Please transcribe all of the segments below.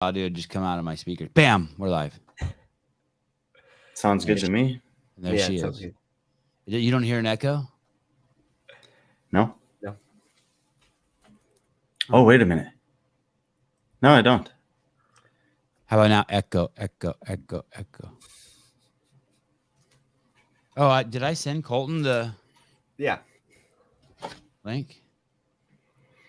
audio just come out of my speaker. Bam, we're live. Sounds good to me. And there she is. You don't hear an echo? No. Oh, wait a minute. No, I don't. How about now? Echo. Oh, did I send Colton the link?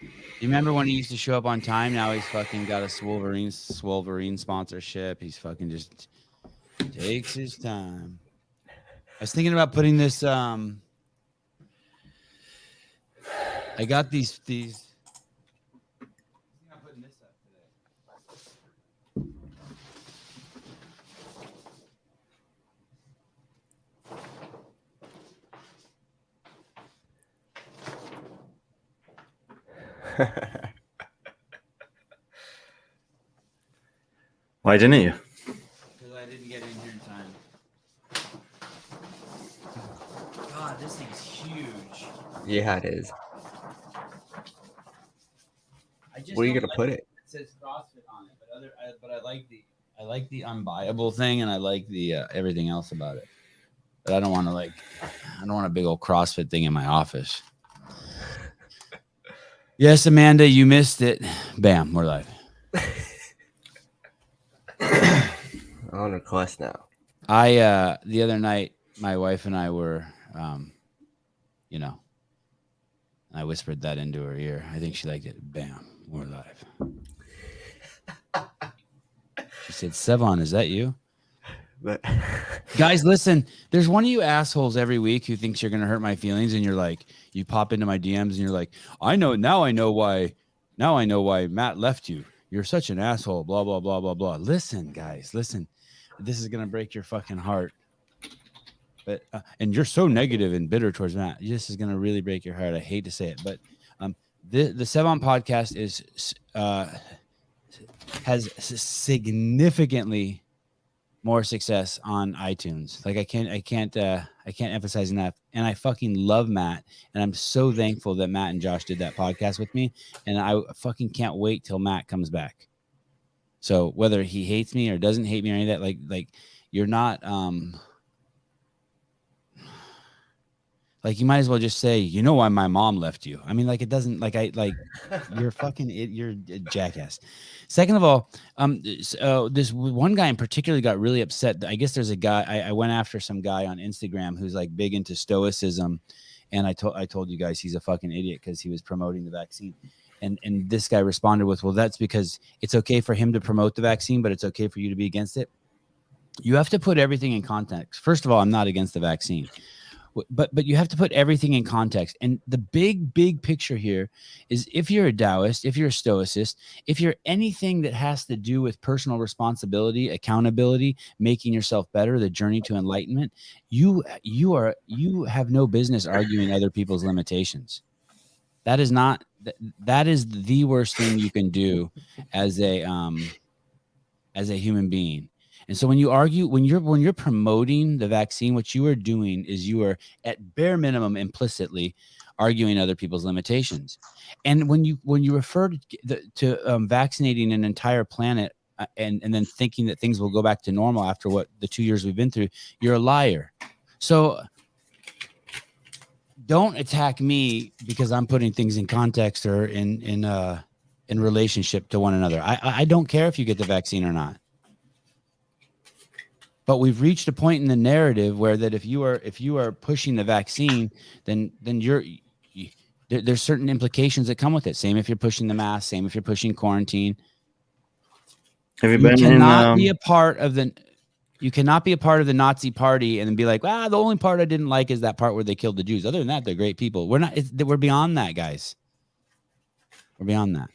You remember when he used to show up on time? Now he's fucking got a Swolverine sponsorship. He's fucking just takes his time. I was thinking about putting this. I got these. I'm putting this up today. Why didn't you? Because I didn't get in here in time. God, this thing's huge. Yeah, it is. Where are you gonna put it? It says CrossFit on it, but I like the unbuyable thing, and I like the everything else about it. But I don't want a big old CrossFit thing in my office. Yes, Amanda, you missed it. Bam, we're live. On request now. The other night, my wife and I were, I whispered that into her ear. I think she liked it. Bam, we're live. She said, Sevan, is that you? But guys, listen, there's one of you assholes every week who thinks you're going to hurt my feelings. And you're like, you pop into my DMs and you're like, I know why Matt left you. You're such an asshole, blah, blah, blah, blah, blah. Listen, guys, listen. This is going to break your fucking heart. But and you're so negative and bitter towards Matt. This is going to really break your heart. I hate to say it, but the Sevan podcast has significantly more success on iTunes. Like I can't emphasize enough. And I fucking love Matt, and I'm so thankful that Matt and Josh did that podcast with me. And I fucking can't wait till Matt comes back. So whether he hates me or doesn't hate me or any of that, like you're not like you might as well just say, you know why my mom left you. I mean, like it doesn't you're fucking you're a jackass. Second of all, this one guy in particular got really upset. I guess there's a guy I went after some guy on Instagram who's like big into stoicism, and I told you guys he's a fucking idiot because he was promoting the vaccine. And this guy responded with, well, that's because it's okay for him to promote the vaccine, but it's okay for you to be against it. You have to put everything in context. First of all, I'm not against the vaccine. But you have to put everything in context. And the big picture here is if you're a Taoist, if you're a Stoicist, if you're anything that has to do with personal responsibility, accountability, making yourself better, the journey to enlightenment, you have no business arguing other people's limitations. That is the worst thing you can do as a human being. And so when you argue, when you're promoting the vaccine, what you are doing is you are at bare minimum implicitly arguing other people's limitations. And when you refer to vaccinating an entire planet and then thinking that things will go back to normal after what the 2 years we've been through, you're a liar. So don't attack me because I'm putting things in context or in relationship to one another. I don't care if you get the vaccine or not. But we've reached a point in the narrative where that if you are pushing the vaccine, then there's certain implications that come with it. Same if you're pushing the mask. Same if you're pushing quarantine. You cannot be a part of the Nazi party and then be like, the only part I didn't like is that part where they killed the Jews. Other than that, they're great people. We're beyond that, guys. We're beyond that.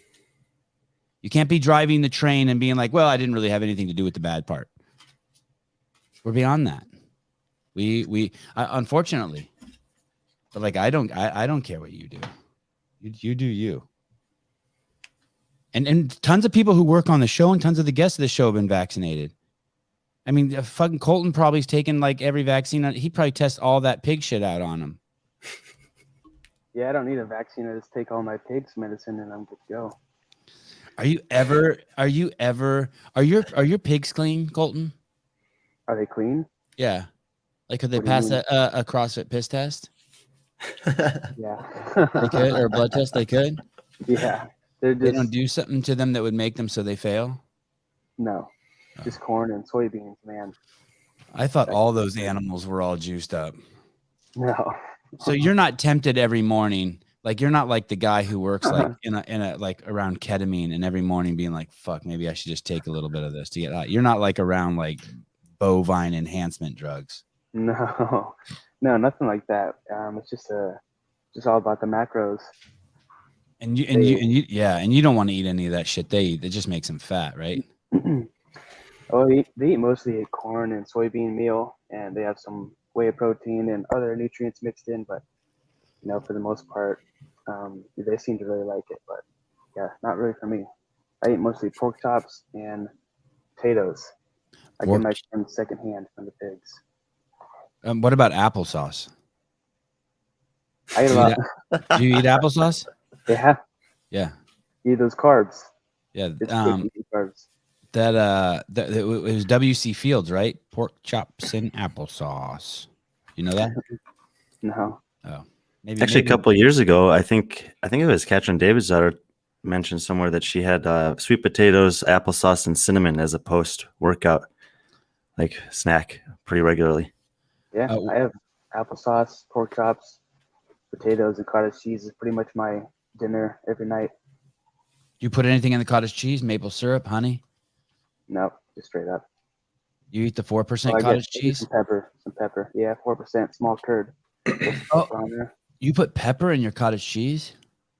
You can't be driving the train and being like, well, I didn't really have anything to do with the bad part. We're beyond that. We unfortunately, but like I don't care what you do. You do you. And tons of people who work on the show and tons of the guests of the show have been vaccinated. I mean, fucking Colton probably's taken like every vaccine. He probably tests all that pig shit out on him. Yeah, I don't need a vaccine. I just take all my pig's medicine and I'm good to go. Are you ever? Are your pigs clean, Colton? Are they clean? Yeah. Like, could they What do you pass mean? a CrossFit piss test? Yeah. They could, or a blood test. They could. Yeah. They're They don't just do something to them that would make them so they fail. no, just corn and soybeans, man. I thought That's all the those thing. animals were all juiced up. No. So you're not tempted every morning. Like, you're not like the guy who works like in a like around ketamine and every morning being like, fuck, maybe I should just take a little bit of this to get high. You're not like around like bovine enhancement drugs. No. No, nothing like that. It's just all about the macros. And you don't want to eat any of that shit they eat. That just makes them fat, right? Oh, they eat mostly corn and soybean meal, and they have some whey protein and other nutrients mixed in. But for the most part, they seem to really like it. But yeah, not really for me. I eat mostly pork chops and potatoes. I get my corn secondhand from the pigs. What about applesauce? I eat a Do lot. Do you eat applesauce? Yeah, Yeah. eat those carbs. Yeah. It's good to eat carbs. It was W.C. Fields, right? Pork chops and applesauce. You know that? No. Oh, maybe Actually, a couple of years ago, I think it was Katrin David's daughter mentioned somewhere that she had sweet potatoes, applesauce, and cinnamon as a post-workout like snack pretty regularly. Yeah, I have applesauce, pork chops, potatoes, and cottage cheese is pretty much my dinner every night. You put anything in the cottage cheese? Maple syrup, honey? No, just straight up. You eat the 4% I cottage get cheese? some pepper. Yeah, 4% small curd. Oh, you put pepper in your cottage cheese?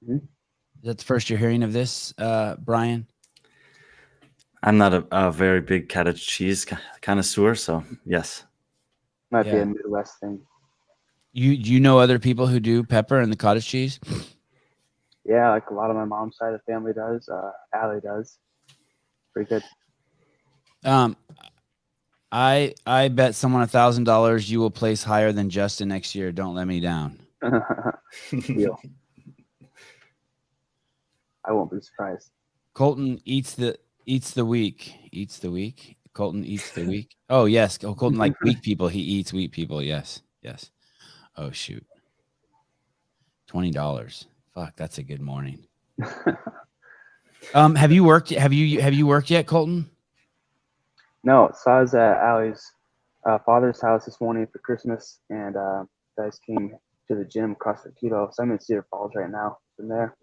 Mhm. Is that the first you're hearing of this, Brian? I'm not a very big cottage cheese connoisseur, so yes. Might be a Midwest thing. You know other people who do pepper in the cottage cheese? Yeah, like a lot of my mom's side of the family does. Allie does. Pretty good. I bet someone $1,000 you will place higher than Justin next year. Don't let me down. Deal. I won't be surprised. Colton eats the week. Eats the week. Colton eats the week. Oh yes. Oh, Colton like weak people. He eats weak people. Yes. Yes. Oh shoot. $20. Fuck, that's a good morning. Have you worked yet, Colton? No, so I was at Allie's father's house this morning for Christmas, and guys came to the gym, CrossFit Keto. So I'm in Cedar Falls right now from there.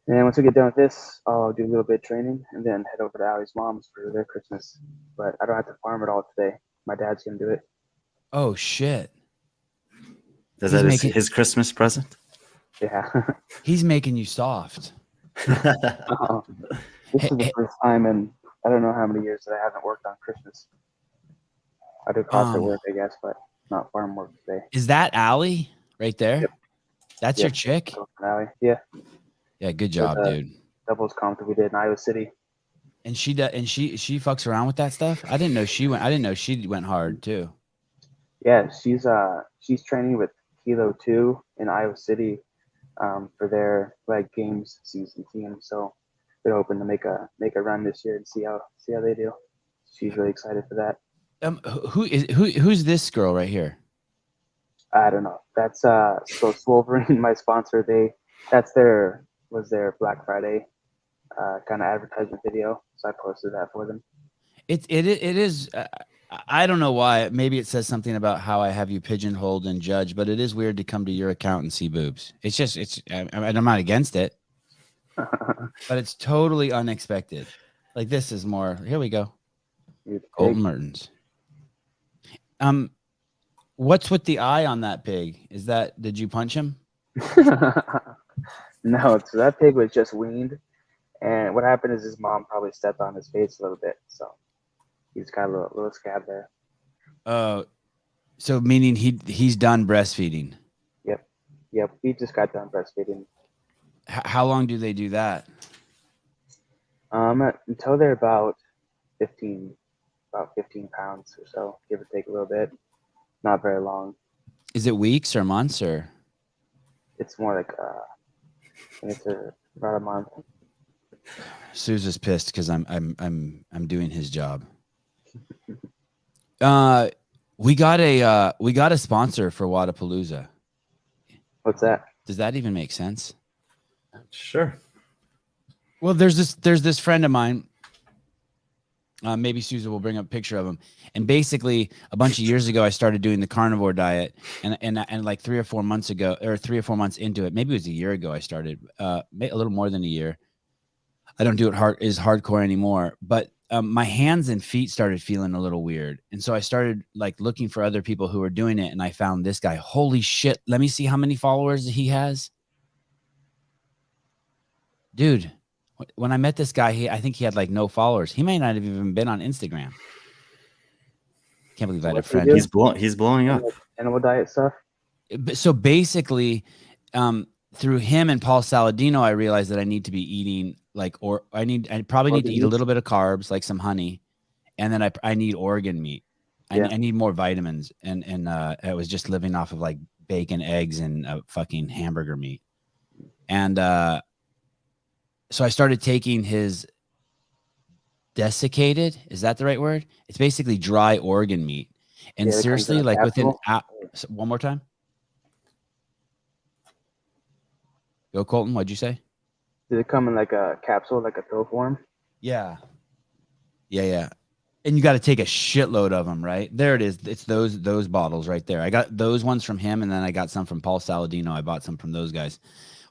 And once we get done with this, I'll do a little bit of training and then head over to Allie's mom's for their Christmas. But I don't have to farm it all today. My dad's going to do it. Oh, shit. Is that his Christmas present? Yeah. He's making you soft. This is the first time in I don't know how many years that I haven't worked on Christmas. I do CrossFit work, I guess, but not farm work today. Is that Allie right there? Yep. That's your chick? Allie. Yeah. Yeah, good job, dude. Doubles comp that we did in Iowa City. And she fucks around with that stuff? I didn't know she went hard too. Yeah, she's training with Kilo 2 in Iowa City for their games season team. So they're hoping to make a run this year and see how they do. She's really excited for that. Who's this girl right here? I don't know. That's so Swolverine, my sponsor. Was their Black Friday kind of advertisement video. So I posted that for them. It is. I don't know why. Maybe it says something about how I have you pigeonholed and judged, but it is weird to come to your account and see boobs. I'm not against it, but it's totally unexpected. Like, this is more. Here we go. Colton Mertens. What's with the eye on that pig? Did you punch him? No, so that pig was just weaned, and what happened is his mom probably stepped on his face a little bit, so he's got a little scab there. So meaning he's done breastfeeding. Yep. He just got done breastfeeding. How long do they do that? Until they're about 15 pounds or so, give or take a little bit. Not very long. Is it weeks or months or? It's more like it's about a month. Sousa's pissed because I'm doing his job. We got a sponsor for Wodapalooza. What's that? Does that even make sense? Sure. Well, there's this friend of mine. Maybe Sousa will bring up a picture of him. And basically, a bunch of years ago, I started doing the carnivore diet, and like 3 or 4 months ago, or 3 or 4 months into it, maybe it was a year ago, I started. A little more than a year. I don't do it hardcore anymore, but my hands and feet started feeling a little weird, and so I started like looking for other people who were doing it, and I found this guy. Holy shit! Let me see how many followers he has, dude. When I met this guy, I think he had like no followers. He may not have even been on Instagram. Can't believe I had a friend. He's blowing up. Animal diet stuff. So basically, through him and Paul Saladino, I realized that I need to be eating like, or I probably need to eat a little bit of carbs, like some honey, and then I need organ meat. I need more vitamins, and I was just living off of like bacon, eggs, and fucking hamburger meat, and so I started taking his desiccated. Is that the right word? It's basically dry organ meat. And seriously, like within one more time. Go, Colton. What'd you say? Did it come in like a capsule, like a pill form? Yeah. And you got to take a shitload of them, right? There it is. It's those bottles right there. I got those ones from him, and then I got some from Paul Saladino. I bought some from those guys.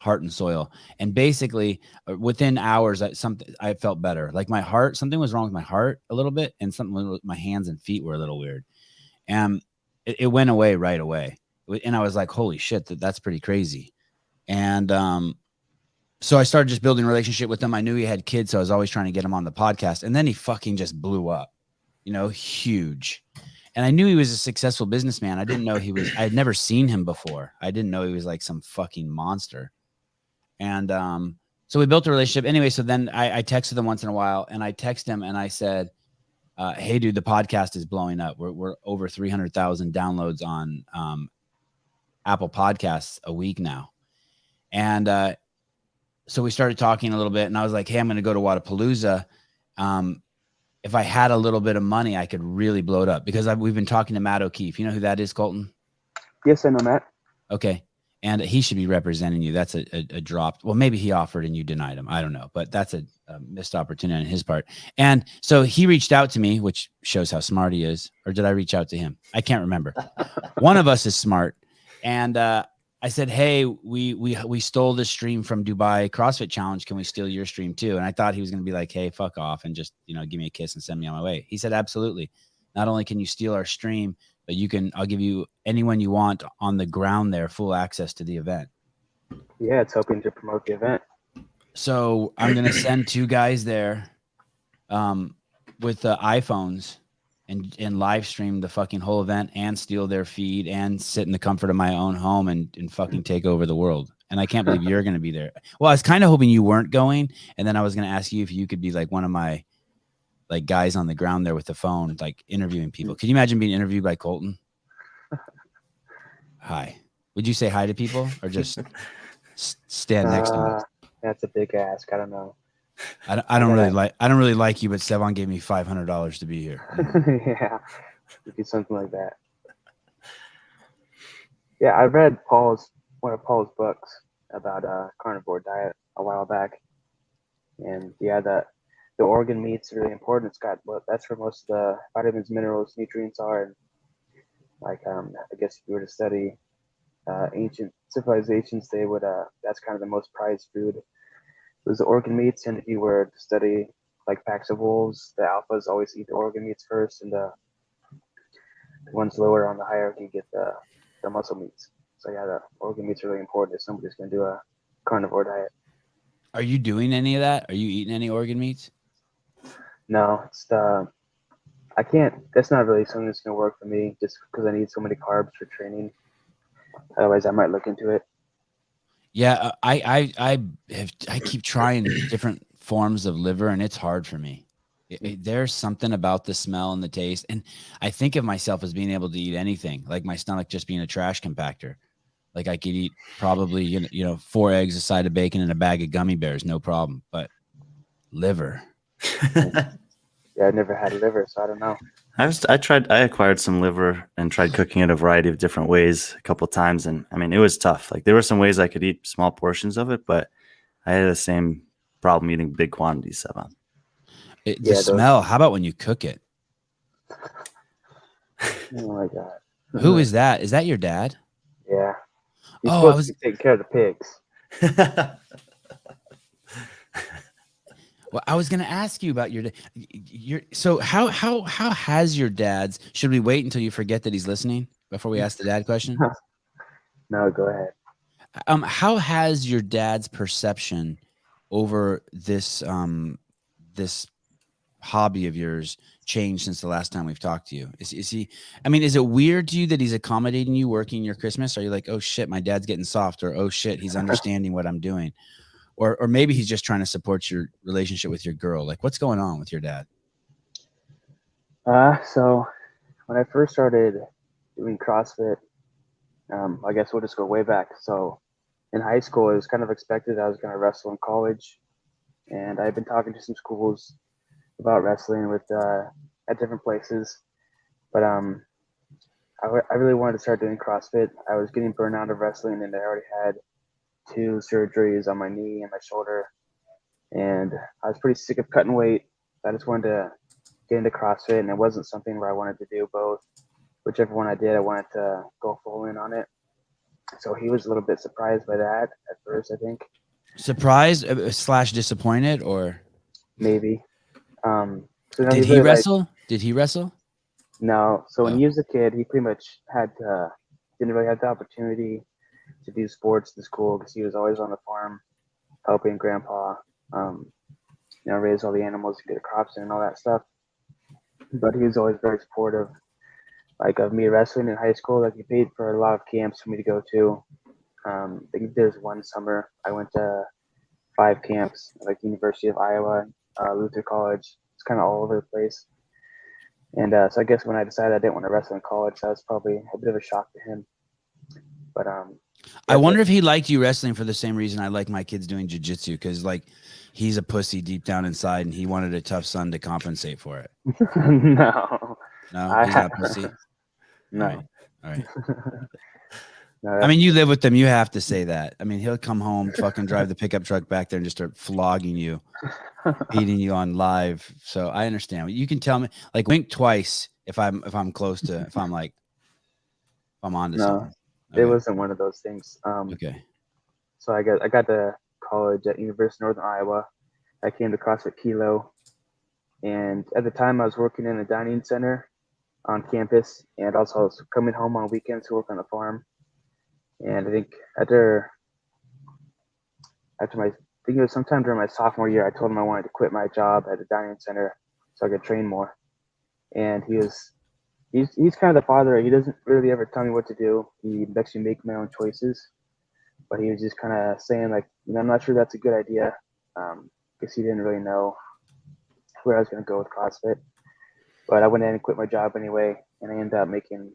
Heart and Soil. And basically within hours, I felt better. Like my heart, something was wrong with my heart a little bit, and something with my hands and feet were a little weird. And it went away right away. And I was like, holy shit, that's pretty crazy. And so I started just building a relationship with him. I knew he had kids, so I was always trying to get him on the podcast. And then he fucking just blew up, huge. And I knew he was a successful businessman. I didn't know I had never seen him before. I didn't know he was like some fucking monster. And so we built a relationship. Anyway, so then I texted him once in a while, and I text him and I said, hey, dude, the podcast is blowing up. We're over 300,000 downloads on Apple Podcasts a week now. And so we started talking a little bit, and I was like, hey, I'm going to go to Wodapalooza. If I had a little bit of money, I could really blow it up, because we've been talking to Matt O'Keefe. You know who that is, Colton? Yes, I know Matt. Okay. And he should be representing you. That's a drop. Well, maybe he offered and you denied him. I don't know, but that's a missed opportunity on his part. And so he reached out to me, which shows how smart he is. Or did I reach out to him? I can't remember. One of us is smart. And I said, hey, we stole this stream from Dubai CrossFit Challenge. Can we steal your stream too? And I thought he was going to be like, hey, fuck off, and just, give me a kiss and send me on my way. He said, absolutely. Not only can you steal our stream, but I'll give you anyone you want on the ground there full access to the event. Yeah, it's hoping to promote the event. So I'm going to send 2 guys there with iPhones and live stream the fucking whole event and steal their feed and sit in the comfort of my own home and fucking take over the world. And I can't believe you're going to be there. Well, I was kind of hoping you weren't going. And then I was going to ask you if you could be like one of my like guys on the ground there with the phone, like interviewing people. Could you imagine being interviewed by Colton? Hi. Would you say hi to people or just stand next to them? That's a big ask. I don't know. I don't really like you, but Sevan gave me $500 to be here. Yeah, do something like that. Yeah, I read one of Paul's books about carnivore diet a while back, and yeah, the organ meat's really important. That's where most of the vitamins, minerals, nutrients are. And like I guess if you were to study ancient civilizations, they would that's kind of the most prized food was the organ meats. And if you were to study like packs of wolves, the alphas always eat the organ meats first, and the ones lower on the hierarchy get the muscle meats. So yeah, the organ meats are really important if somebody's going to do a carnivore diet. Are you doing any of that? Are you eating any organ meats? No, I can't. That's not really something that's going to work for me, just because I need so many carbs for training. Otherwise, I might look into it. Yeah, I keep trying different forms of liver, and it's hard for me. There's something about the smell and the taste, and I think of myself as being able to eat anything, like my stomach just being a trash compactor. Like I could eat probably 4 eggs, a side of bacon, and a bag of gummy bears, no problem. But liver. Yeah, I've never had liver, so I don't know. I acquired some liver and tried cooking it a variety of different ways a couple times, and I mean it was tough. Like there were some ways I could eat small portions of it, but I had the same problem eating big quantities, Sevan. The Yeah, those- smell. How about when you cook it? Oh my god. Who is that? Is that your dad? Yeah. He's Oh, I supposed was. to be taking care of the pigs. Well, I was going to ask you about your. So how has your dad's? Should we wait until you forget that he's listening before we ask the dad question? No, go ahead. How has your dad's perception over this this hobby of yours changed since the last time we've talked to you? Is he? I mean, is it weird to you that he's accommodating you working your Christmas? Are you like, oh shit, my dad's getting soft, or oh shit, he's understanding what I'm doing? Or maybe he's just trying to support your relationship with your girl. Like, what's going on with your dad? So when I first started doing CrossFit, I guess we'll just go way back. So in high school, it was kind of expected I was going to wrestle in college, and I've been talking to some schools about wrestling with at different places. But I really wanted to start doing CrossFit. I was getting burned out of wrestling, and I already had 2 surgeries on my knee and my shoulder, and I was pretty sick of cutting weight. I just wanted to get into CrossFit, and it wasn't something where I wanted to do both. Whichever one I did, I wanted to go full in on it. So he was a little bit surprised by that at first, I think. Surprised / disappointed, or Maybe. So no, did he really wrestle? Did he wrestle? No. So when Oh. he was a kid, he pretty much didn't really have the opportunity to do sports at school because he was always on the farm helping grandpa, raise all the animals, get the crops in and all that stuff. But he was always very supportive, like of me wrestling in high school. Like he paid for a lot of camps for me to go to. I think there's one summer I went to 5 camps, like University of Iowa, Luther College. It's kind of all over the place. And so I guess when I decided I didn't want to wrestle in college, that was probably a bit of a shock to him. But I wonder if he liked you wrestling for the same reason I like my kids doing jiu-jitsu, because like he's a pussy deep down inside and he wanted a tough son to compensate for it. No, He's not pussy. No. All right. No, I mean, you live with them. You have to say that. I mean, he'll come home, fucking drive the pickup truck back there and just start flogging you, beating you on live. So I understand. You can tell me, like, wink twice if I'm close to, if I'm on to something. It wasn't one of those things. Okay. So I got to college at University of Northern Iowa. I came to CrossFit Kilo, and at the time I was working in a dining center on campus, and also I was coming home on weekends to work on the farm. And I think after I think it was sometime during my sophomore year, I told him I wanted to quit my job at the dining center so I could train more. And he's kind of the father. He doesn't really ever tell me what to do. He lets me make my own choices. But he was just kind of saying, like, I'm not sure that's a good idea, because he didn't really know where I was going to go with CrossFit. But I went in and quit my job anyway, and I ended up making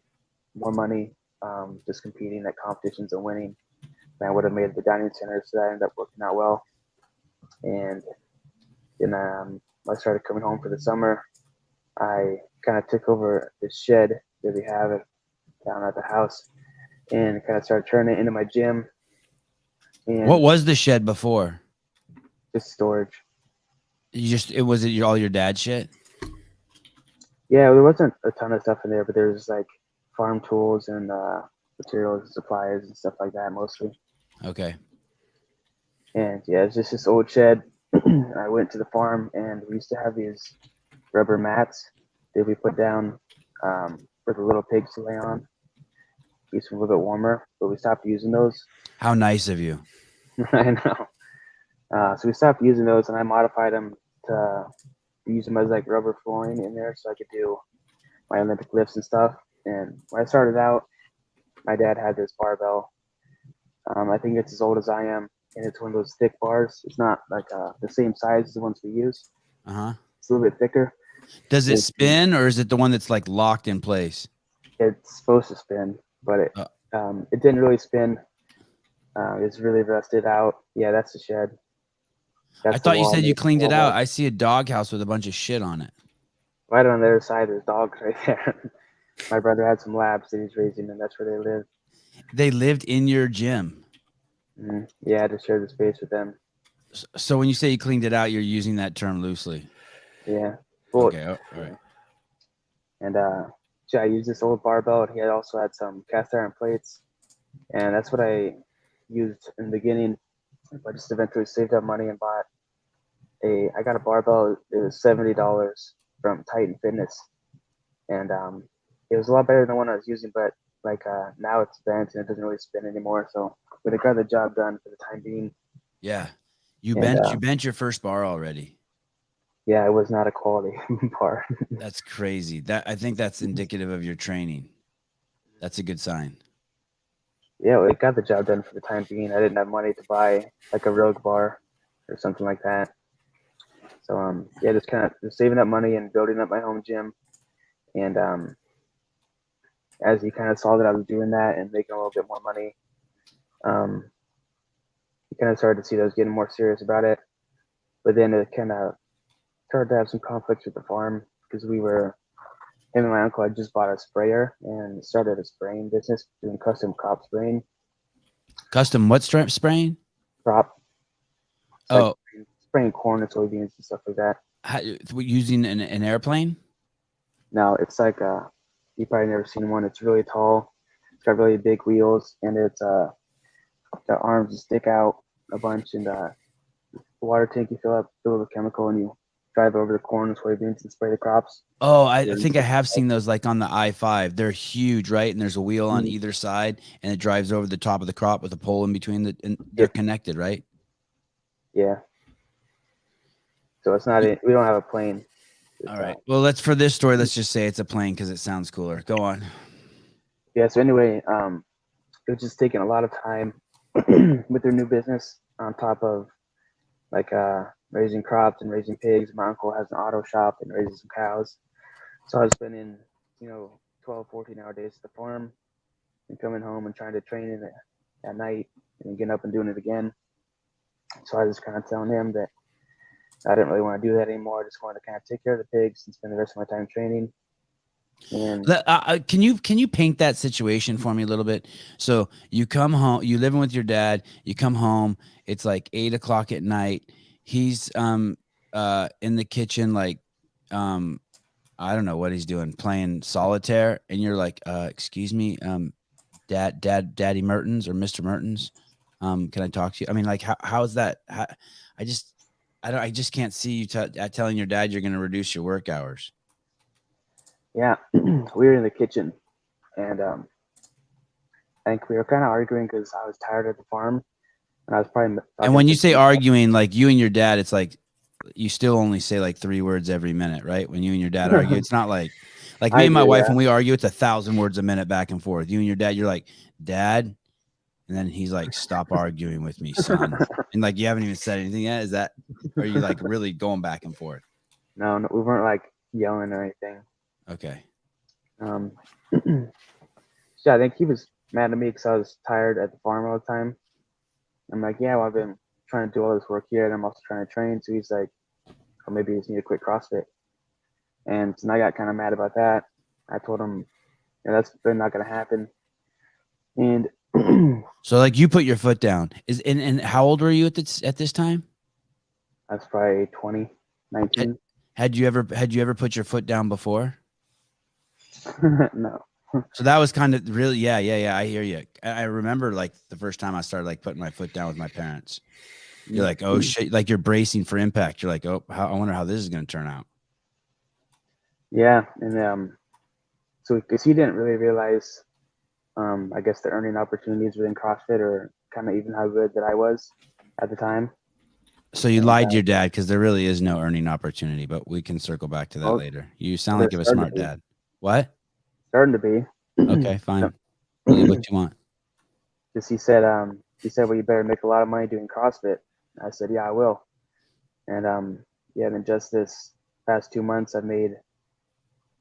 more money just competing at competitions and winning than I would have made at the dining center. So that ended up working out well. And then I started coming home for the summer. I kind of took over this shed that we have down at the house and kind of started turning it into my gym. And What was the shed before? just storage. Was it all your dad's shit? Yeah, there wasn't a ton of stuff in there, but there was like farm tools and materials and supplies and stuff like that mostly. Okay. And yeah, it's just this old shed. I went to the farm, and we used to have these rubber mats that we put down for the little pigs to lay on. Keeps them a little bit warmer, but we stopped using those. How nice of you. I know. So we stopped using those, and I modified them to use them as like rubber flooring in there so I could do my Olympic lifts and stuff. And when I started out, my dad had this barbell. I think it's as old as I am, and it's one of those thick bars. It's not like the same size as the ones we use. Uh-huh. It's a little bit thicker. Does it spin, or is it the one that's like locked in place? It's supposed to spin, but it didn't really spin. It's really rusted out. Yeah, that's the shed. I That's the thought you wall said you made cleaned it wall out. belt. I see a doghouse with a bunch of shit on it. Right on the other side, there's dogs right there. My brother had some labs that he's raising, and that's where they live. They lived in your gym. Yeah, I just shared the space with them. So when you say you cleaned it out, you're using that term loosely. Yeah. Well, Okay. All right. and so I used this old barbell. He had also had some cast iron plates, and that's what I used in the beginning. I just eventually saved up money and bought I got a barbell. It was $70 from Titan Fitness, and it was a lot better than the one I was using. But like now it's bent and it doesn't really spin anymore. So, but it got the job done for the time being. Yeah. You And, bent your first bar already. Yeah, it was not a quality bar. That's crazy. I think that's indicative of your training. That's a good sign. Yeah, it got the job done for the time being. I didn't have money to buy like a Rogue bar or something like that. So yeah, just kind of just saving up money and building up my home gym. And as he kind of saw that I was doing that and making a little bit more money, he kind of started to see that I was getting more serious about it. But then it kind of started to have some conflicts with the farm because him and my uncle had just bought a sprayer and started a spraying business doing custom crop spraying. Custom what spraying? Crop. Oh, Spraying corn and soybeans and stuff like that. Using an airplane? No, it's like you probably never seen one. It's really tall. It's got really big wheels, and it's the arms that stick out a bunch, and the water tank you fill with chemical, and you drive over the corn and soybeans and spray the crops. Oh, I think I have seen those like on the I-5. They're huge, right? And there's a wheel on either side, and it drives over the top of the crop with a pole in between and they're connected, right? Yeah. So it's not. We don't have a plane. All right. Well, for this story, let's just say it's a plane because it sounds cooler. Go on. Yeah. So anyway, it was just taking a lot of time with their new business on top of like raising crops and raising pigs. My uncle has an auto shop and raises some cows. So I was spending, 12, 14-hour days at the farm and coming home and trying to train in it at night and getting up and doing it again. So I was kind of telling him that I didn't really want to do that anymore. I just wanted to kind of take care of the pigs and spend the rest of my time training. And can you paint that situation for me a little bit? So you come home, you living with your dad, you come home, it's like 8 o'clock at night. He's in the kitchen, like I don't know what he's doing, playing solitaire, and you're like, excuse me, Daddy Mertens or Mr. Mertens, can I talk to you? I mean, like, how is that? I just can't see you telling your dad you're going to reduce your work hours. Yeah, we were in the kitchen, and I think we were kind of arguing because I was tired at the farm, and I was probably. And when you say arguing, like you and your dad, it's like you still only say like 3 words every minute, right? When you and your dad argue, it's not like me and my wife, when we argue, it's 1,000 words a minute back and forth. You and your dad, you're like, Dad, and then he's like, stop arguing with me, son. And like, you haven't even said anything yet. Are you like really going back and forth? No, we weren't like yelling or anything. Okay. So I think he was mad at me because I was tired at the farm all the time. I'm like, yeah, well, I've been trying to do all this work here, and I'm also trying to train. So he's like, oh, maybe you just need to quit CrossFit. And so I got kind of mad about that. I told him, that's not going to happen. And so like you put your foot down. And how old were you at this time? I was probably 20, 19. Had you ever put your foot down before? No. So that was kind of really, yeah. I hear you. I remember like the first time I started like putting my foot down with my parents. You're like, oh shit, like you're bracing for impact. You're like, oh, I wonder how this is going to turn out. Yeah, and so because he didn't really realize, I guess the earning opportunities within CrossFit or kind of even how good that I was at the time. So you lied to your dad because there really is no earning opportunity, but we can circle back to that later. You sound like you have a smart dad. What? Starting to be. Okay, fine. Believe what you want. Because he said, well, you better make a lot of money doing CrossFit. I said, yeah, I will. And yeah, then just this past 2 months, I've made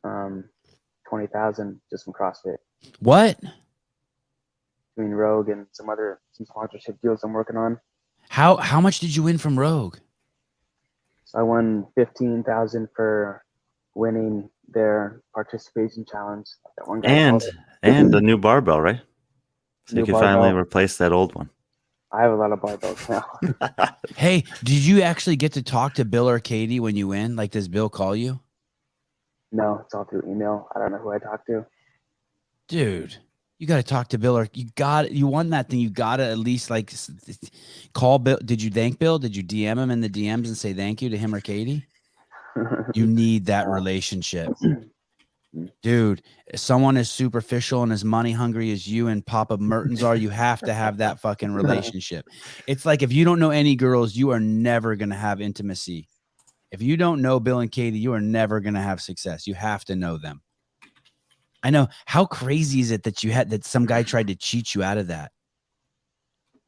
20,000 just from CrossFit. What? Between Rogue and some sponsorship deals I'm working on. How much did you win from Rogue? So I won 15,000 for winning their participation challenge. That one guy called it. And a new barbell, right? So New you can finally barbell. replace that old one. I have a lot of barbells now. Hey, did you actually get to talk to Bill or Katie when you win? Like, does Bill call you? No, it's all through email. I don't know who I talked to. Dude, you got to talk to Bill, or you won that thing. You got to at least like call Bill. Did you thank Bill? Did you DM him in the DMs and say thank you to him or Katie? You need that relationship. Dude, if someone as superficial and as money hungry as you and Papa Mertens are, you have to have that fucking relationship. It's like if you don't know any girls, you are never going to have intimacy. If you don't know Bill and Katie, you are never going to have success. You have to know them. I know. How crazy is it that some guy tried to cheat you out of that?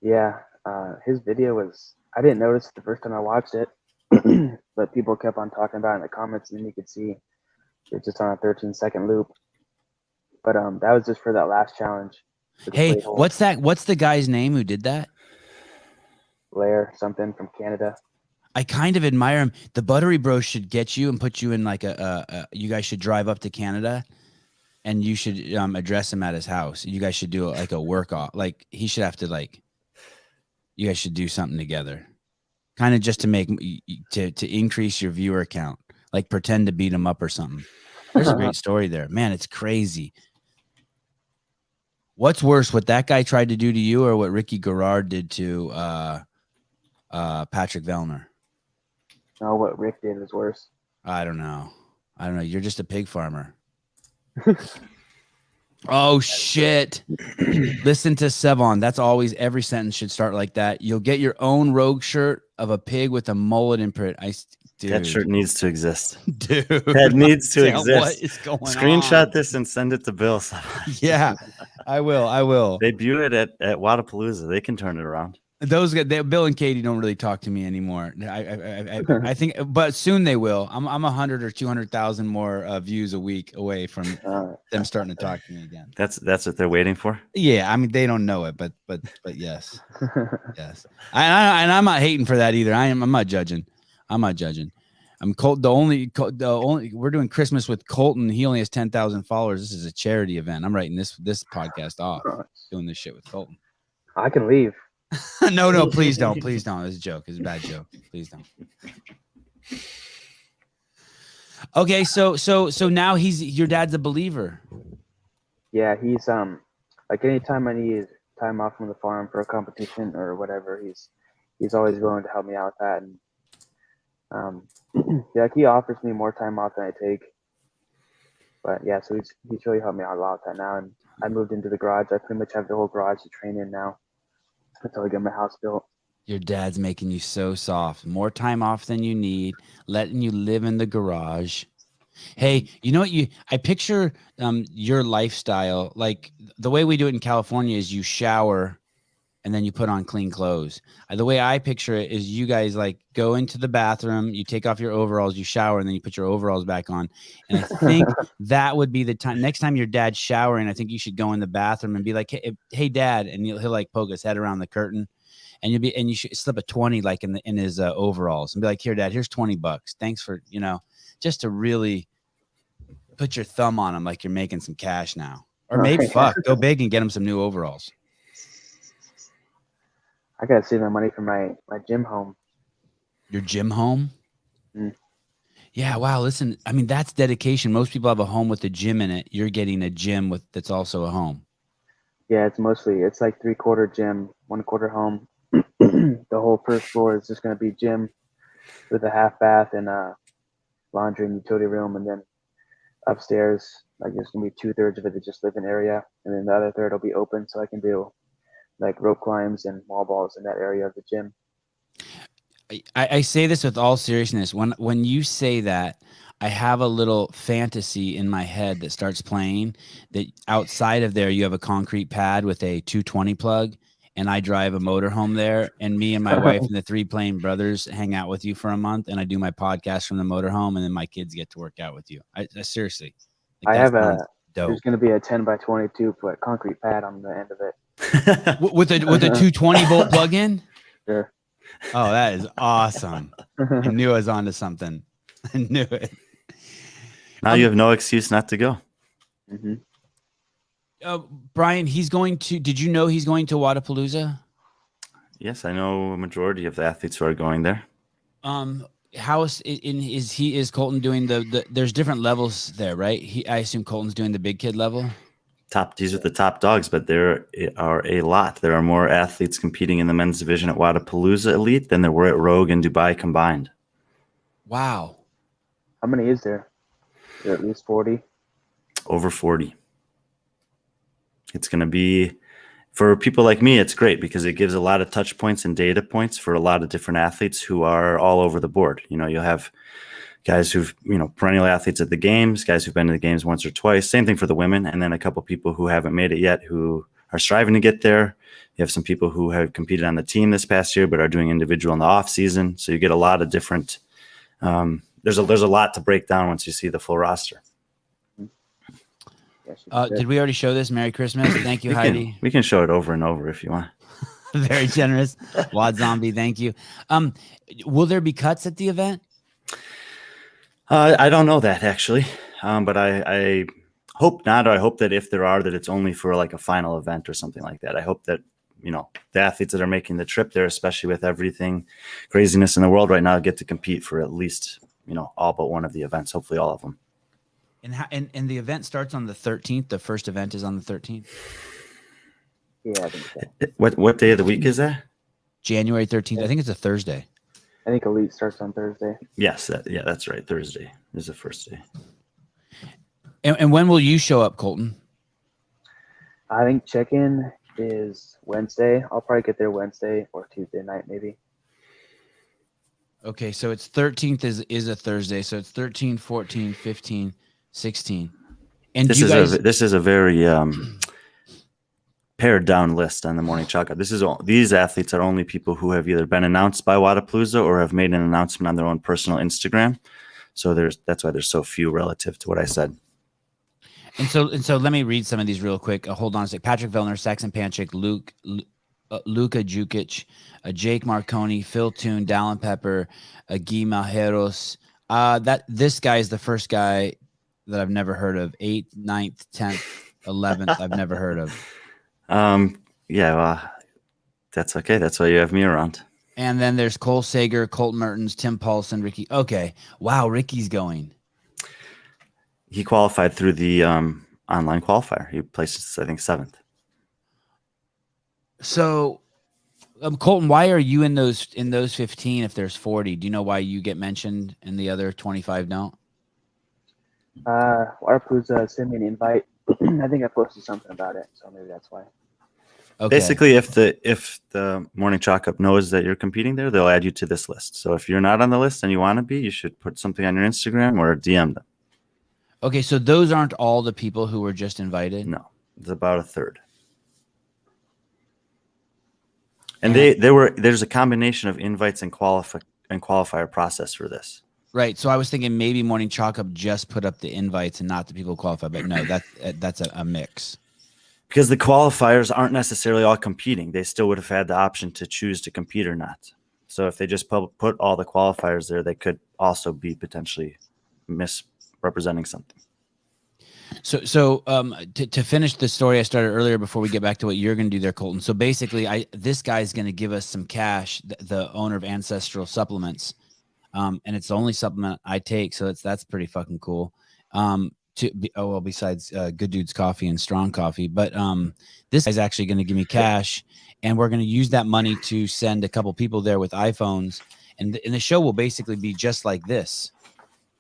Yeah, his video was, I didn't notice it the first time I watched it, but people kept on talking about it in the comments, and then you could see it's just on a 13-second loop. But that was just for that last challenge. Hey, what's that? What's the guy's name who did that? Lair something from Canada. I kind of admire him. The Buttery Bros should get you and put you in like you guys should drive up to Canada and you should address him at his house. You guys should do like a work off. Like he should have to you guys should do something together. Kind of just to make to increase your viewer count. Like pretend to beat him up or something. There's a great story there. Man, it's crazy. What's worse, what that guy tried to do to you or what Ricky Garrard did to Patrick Vellner? No, what Rick did was worse. I don't know. You're just a pig farmer. Oh, shit. Listen to Sevan. That's always, every sentence should start like that. You'll get your own rogue shirt of a pig with a mullet imprint. Dude. That shirt needs to exist. Dude. That needs to exist. What is going Screenshot on? this and send it to Bill. Yeah, I will. Debut it at Wodapalooza. They can turn it around. Those guys, Bill and Katie don't really talk to me anymore. I think, but soon they will. I'm 100 or 200,000 more views a week away from them starting to talk to me again. That's what they're waiting for. Yeah, I mean they don't know it, but yes, yes. And I'm not hating for that either. I'm not judging. I'm Colton. The only we're doing Christmas with Colton. He only has 10,000 followers. This is a charity event. I'm writing this podcast off. Doing this shit with Colton. I can leave. No, please don't. Please don't. It's a joke. It's a bad joke. Please don't. Okay, so now your dad's a believer. Yeah, he's like anytime I need time off from the farm for a competition or whatever, he's always willing to help me out with that. And yeah, he offers me more time off than I take. But yeah, so he's really helped me out a lot with that now. And I moved into the garage. I pretty much have the whole garage to train in now until I get my house built. Your dad's making you so soft. More time off than you need, letting you live in the garage. Hey, you know what I picture your lifestyle, like the way we do it in California is you shower and then you put on clean clothes. The way I picture it is you guys like go into the bathroom, you take off your overalls, you shower, and then you put your overalls back on. And I think that would be the time. Next time your dad's showering, I think you should go in the bathroom and be like, hey Dad. And he'll like poke his head around the curtain. And you should slip a 20 like in his overalls and be like, here, Dad, here's $20. Thanks for, just to really put your thumb on him like you're making some cash now. Or maybe go big and get him some new overalls. I gotta save my money for my gym home. Your gym home? Mm. Yeah, wow. Listen, I mean, that's dedication. Most people have a home with a gym in it. You're getting a gym that's also a home. Yeah, it's like 3/4 gym, 1/4 home. The whole first floor is just gonna be gym with a half bath and a laundry and utility room, and then upstairs, like there's gonna be 2/3 of it is just living area, and then the other third will be open so I can do like rope climbs and wall balls in that area of the gym. I say this with all seriousness. When you say that, I have a little fantasy in my head that starts playing that outside of there, you have a concrete pad with a 220 plug, and I drive a motorhome there, and me and my wife and the 3 Plain brothers hang out with you for a month, and I do my podcast from the motorhome, and then my kids get to work out with you. I seriously. Like I have dope. There's going to be a 10 by 22 foot concrete pad on the end of it. with a 220 volt plug-in. Sure. Oh, that is awesome. I knew I was onto something. I knew it. Now you have no excuse not to go. hmm Brian, he's going to. Did you know he's going to Wodapalooza? Yes, I know a majority of the athletes who are going there. How is Colton doing the? There's different levels there, right? I assume Colton's doing the big kid level. These are the top dogs, but there are a lot. There are more athletes competing in the men's division at Wodapalooza Elite than there were at Rogue and Dubai combined. Wow. How many is there? Is there at least 40? Over 40. It's going to be, for people like me, it's great because it gives a lot of touch points and data points for a lot of different athletes who are all over the board. You know, you'll have guys who've, perennial athletes at the games, guys who've been to the games once or twice. Same thing for the women. And then a couple people who haven't made it yet who are striving to get there. You have some people who have competed on the team this past year but are doing individual in the off season. So you get a lot of different. There's a lot to break down once you see the full roster. Did we already show this? Merry Christmas. Thank you, Heidi. We can show it over and over if you want. Very generous. Wad Zombie, thank you. Will there be cuts at the event? I don't know that actually, but I hope not. Or I hope that if there are, that it's only for like a final event or something like that. I hope that the athletes that are making the trip there, especially with everything craziness in the world right now, get to compete for at least all but one of the events. Hopefully, all of them. And the event starts on the 13th. The first event is on the 13th. Yeah, I think so. What day of the week is that? January 13th. I think it's a Thursday. I think Elite starts on Thursday. Yes, that's right. Thursday is the first day. And when will you show up, Colton? I think check-in is Wednesday. I'll probably get there Wednesday or Tuesday night, maybe. Okay, so it's 13th is a Thursday. So it's 13, 14, 15, 16. And this is a very pared down list on the morning chalk up. These athletes are only people who have either been announced by Wodapalooza or have made an announcement on their own personal Instagram. So that's why there's so few relative to what I said. And so let me read some of these real quick. Hold on a sec. Patrick Vellner, Saxon Panchik, Luka Jukic, Jake Marconi, Phil Toon, Dallin Pepper, Guy Malheros. This guy is the first guy that I've never heard of. 8th, 9th, 10th, 11th. I've never heard of. Yeah, well, that's okay. That's why you have me around. And then there's Cole Sager, Colton Mertens, Tim Paulson, Ricky. Okay. Wow, Ricky's going. He qualified through the online qualifier. He placed, I think, 7th. So, Colton, why are you in those 15 if there's 40? Do you know why you get mentioned and the other 25 don't? Wodapalooza sent me an invite. I think I posted something about it, so maybe that's why. Okay. Basically, if the morning chalk up knows that you're competing there, they'll add you to this list. So if you're not on the list and you want to be, you should put something on your Instagram or DM them. Okay, so those aren't all the people who were just invited? No, it's about a third. And there's a combination of invites and qualifier process for this. Right. So I was thinking maybe Morning Chalk Up just put up the invites and not the people who qualify, but no, that's a mix. Because the qualifiers aren't necessarily all competing. They still would have had the option to choose to compete or not. So if they just put all the qualifiers there, they could also be potentially misrepresenting something. So to finish the story I started earlier before we get back to what you're going to do there, Colton. So basically, this guy's going to give us some cash, the owner of Ancestral Supplements. And it's the only supplement I take, so that's pretty fucking cool. Besides Good Dudes Coffee and Strong Coffee, but this guy's actually going to give me cash, and we're going to use that money to send a couple people there with iPhones, and the show will basically be just like this,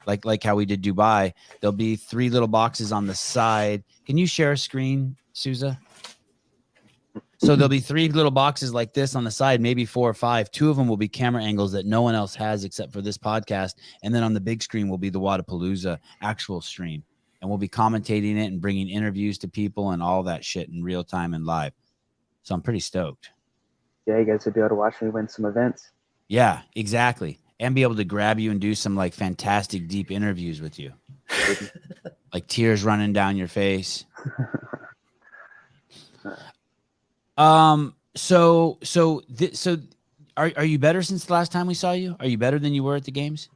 like how we did Dubai. There'll be 3 little boxes on the side. Can you share a screen, Souza? So there'll be 3 little boxes like this on the side, maybe 4 or 5. 2 of them will be camera angles that no one else has except for this podcast. And then on the big screen will be the Wodapalooza actual stream. And we'll be commentating it and bringing interviews to people and all that shit in real time and live. So I'm pretty stoked. Yeah, you guys will be able to watch me win some events. Yeah, exactly. And be able to grab you and do some like fantastic deep interviews with you. Like tears running down your face. So Are you better since the last time we saw you? Are you better than you were at the games?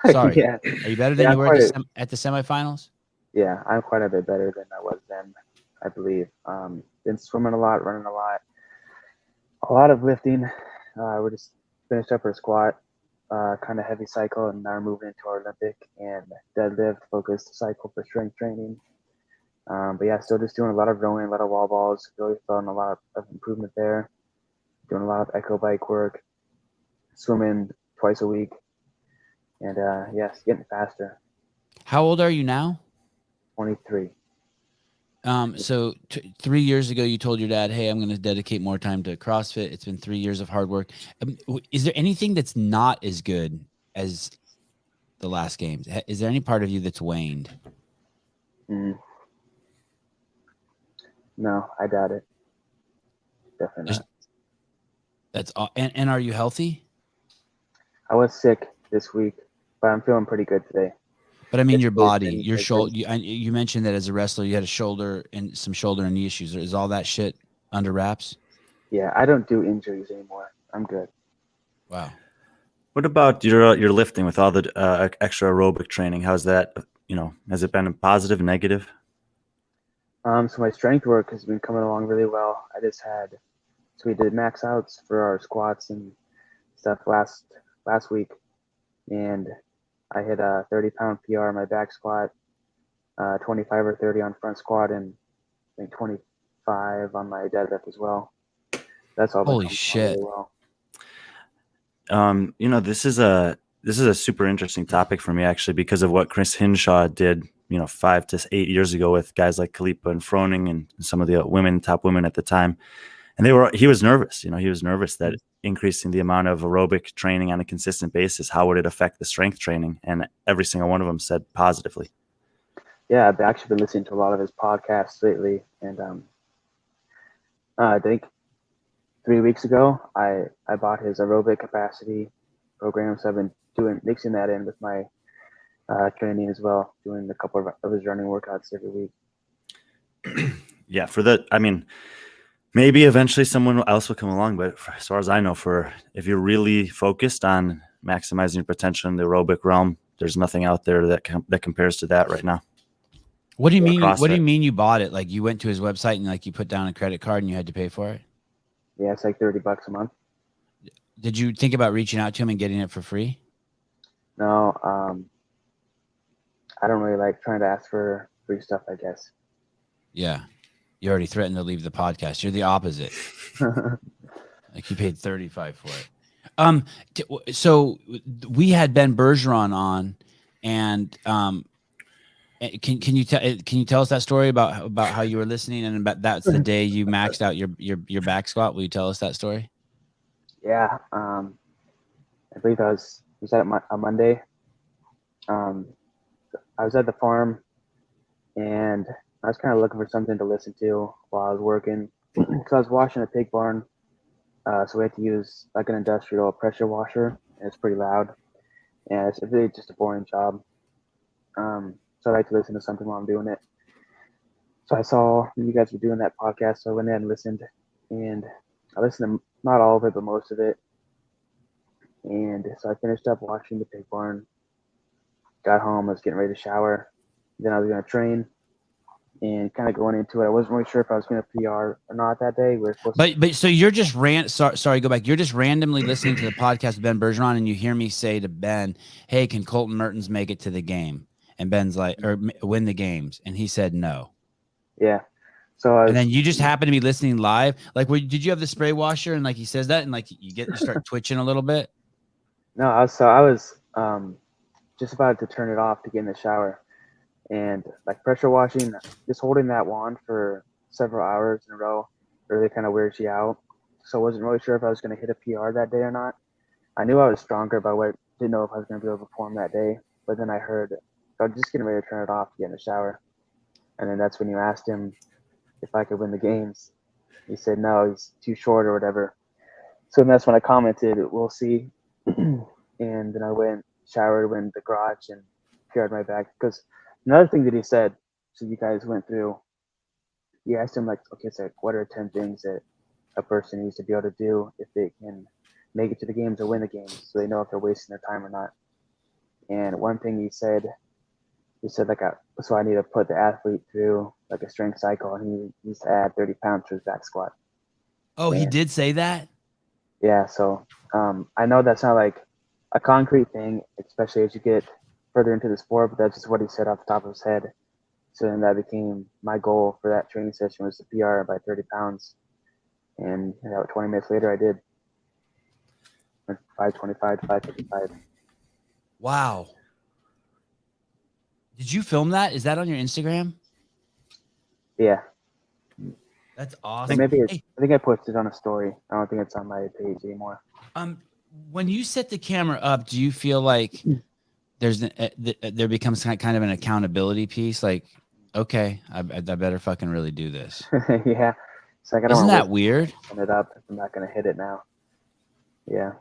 Sorry. Yeah. Are you better than Yeah, you were at the semifinals? Yeah, I'm quite a bit better than I was then, I believe. Been swimming a lot, running a lot of lifting. We're just finished up our squat, kind of heavy cycle, and now we're moving into our Olympic and deadlift focused cycle for strength training. But yeah, still just doing a lot of rowing, a lot of wall balls. Really found a lot of improvement there. Doing a lot of echo bike work, swimming twice a week, and yes, getting faster. How old are you now? 23. So 3 years ago, you told your dad, "Hey, I'm going to dedicate more time to CrossFit." It's been 3 years of hard work. Is there anything that's not as good as the last games? Is there any part of you that's waned? No, I doubt it. Definitely not. That's all. And are you healthy? I was sick this week, but I'm feeling pretty good today. But I mean, your Physically, body, it's your been shoulder. crazy. You mentioned that as a wrestler, you had a shoulder and some shoulder and knee issues. Is all that shit under wraps? Yeah, I don't do injuries anymore. I'm good. Wow. What about your lifting with all the extra aerobic training? How's that? Has it been a positive, negative? So my strength work has been coming along really well. So we did max outs for our squats and stuff last week, and I hit a 30-pound PR on my back squat, 25 or 30 on front squat, and I think 25 on my deadlift as well. That's all been Holy coming along shit. really well. This is a super interesting topic for me actually because of what Chris Hinshaw did, 5 to 8 years ago with guys like Kalipa and Froning and some of the top women at the time. And he was nervous, he was nervous that increasing the amount of aerobic training on a consistent basis, how would it affect the strength training? And every single one of them said positively. Yeah, I've actually been listening to a lot of his podcasts lately, and I think 3 weeks ago I bought his aerobic capacity program, so I've been mixing that in with my training as well, doing a couple of his running workouts every week. Yeah, maybe eventually someone else will come along, but as far as I know, if you're really focused on maximizing your potential in the aerobic realm, there's nothing out there that compares to that right now. What do you mean? CrossFit. What do you mean you bought it? Like you went to his website and like you put down a credit card and you had to pay for it? Yeah, it's like $30 a month. Did you think about reaching out to him and getting it for free? No, I don't really like trying to ask for free stuff, I guess. Yeah. You already threatened to leave the podcast. You're the opposite. Like you paid $35 for it. So we had Ben Bergeron on, and can you tell us that story about how you were listening and about that's the day you maxed out your back squat? Will you tell us that story? Yeah, I believe was that a Monday. I was at the farm, and I was kind of looking for something to listen to while I was working. So I was washing a pig barn. So we had to use like an industrial pressure washer, and it's pretty loud. And it's really just a boring job. So I like to listen to something while I'm doing it. So I saw you guys were doing that podcast, so I went ahead and listened. And I listened to not all of it, but most of it. And so I finished up washing the pig barn. Got home, I was getting ready to shower. Then I was going to train. And kind of going into it, I wasn't really sure if I was going to PR or not that day. But so you're just sorry, go back. You're just randomly listening to the podcast with Ben Bergeron, and you hear me say to Ben, "Hey, can Colton Mertens make it to the game?" And Ben's like, or win the games, and he said no. Yeah. So and then you just happen to be listening live. Like, did you have the spray washer? And like he says that, and like you start twitching a little bit. No, I was just about to turn it off to get in the shower. And like pressure washing, just holding that wand for several hours in a row really kind of wears you out. So I wasn't really sure if I was going to hit a PR that day or not. I knew I was stronger, but I didn't know if I was going to be able to perform that day. But then I heard I was just getting ready to turn it off to get in the shower. And then that's when you asked him if I could win the games. He said, no, he's too short or whatever. So that's when I commented, we'll see. And then I went, showered, went in the garage, and PR'd my back. Because another thing that he said, so you guys went through, you asked him, like, okay, so what are 10 things that a person needs to be able to do if they can make it to the games or win the games, so they know if they're wasting their time or not. And one thing he said like, so I need to put the athlete through like a strength cycle, and he needs to add 30 pounds to his back squat. Oh, he And, did say that? yeah, so I know that's not like a concrete thing, especially as you get further into the sport, but that's just what he said off the top of his head. So then that became my goal for that training session, was to PR by 30 pounds. And 20 minutes later, I did. 525 to 555. Wow. Did you film that? Is that on your Instagram? Yeah. That's Or awesome. maybe Hey, I think I posted it on a story. I don't think it's on my page anymore. when you set the camera up, do you feel like there becomes kind of an accountability piece? Like, okay, I better fucking really do this. Yeah. It's like I don't Isn't want that to weird? it up if I'm not going to hit it now. Yeah.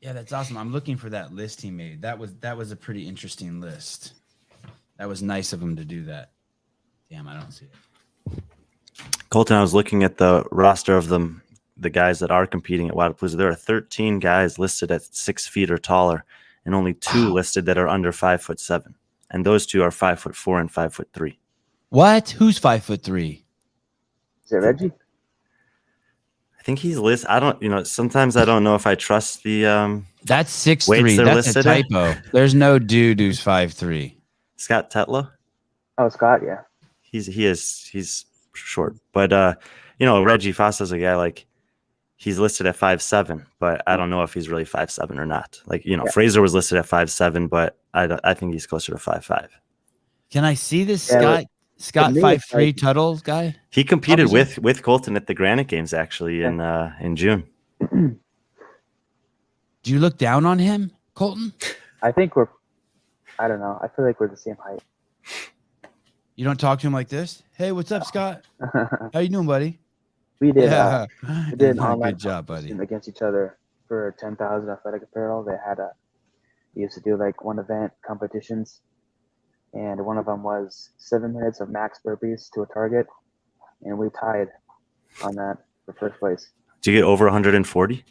Yeah, that's awesome. I'm looking for that list he made. That was a pretty interesting list. That was nice of him to do that. Damn, I don't see it. Colton, I was looking at the roster of the guys that are competing at Wodapalooza. There are 13 guys listed at 6 feet or taller, and only 2 listed that are under 5'7", and those 2 are 5'4" and 5'3". What? Who's 5'3"? Is it Reggie? I think he's listed. I don't. Sometimes I don't know if I trust the That's weights 6'3". they're That's a listed at. typo. There's no dude who's 5'3". Scott Tetlow. Oh, Scott, yeah. He's short, but Reggie Foster's a guy like he's listed at 5'7", but I don't know if he's really 5'7" or not. Like Yeah. Fraser was listed at 5'7", but I think he's closer to 5'5". Can I see this Yeah, Scott me, 5'3" like- Tuttle guy? He competed Obviously. with Colton at the Granite Games actually in June. Do you look down on him, Colton? I think I don't know. I feel like we're the same height. You don't talk to him like this? Hey, what's up, Scott? How you doing, buddy? We did. Yeah. We did an online Good job, buddy. competition against each other for 10,000 athletic apparel. They had we used to do like one event competitions, and one of them was 7 minutes of max burpees to a target, and we tied on that for first place. Did you get over 140?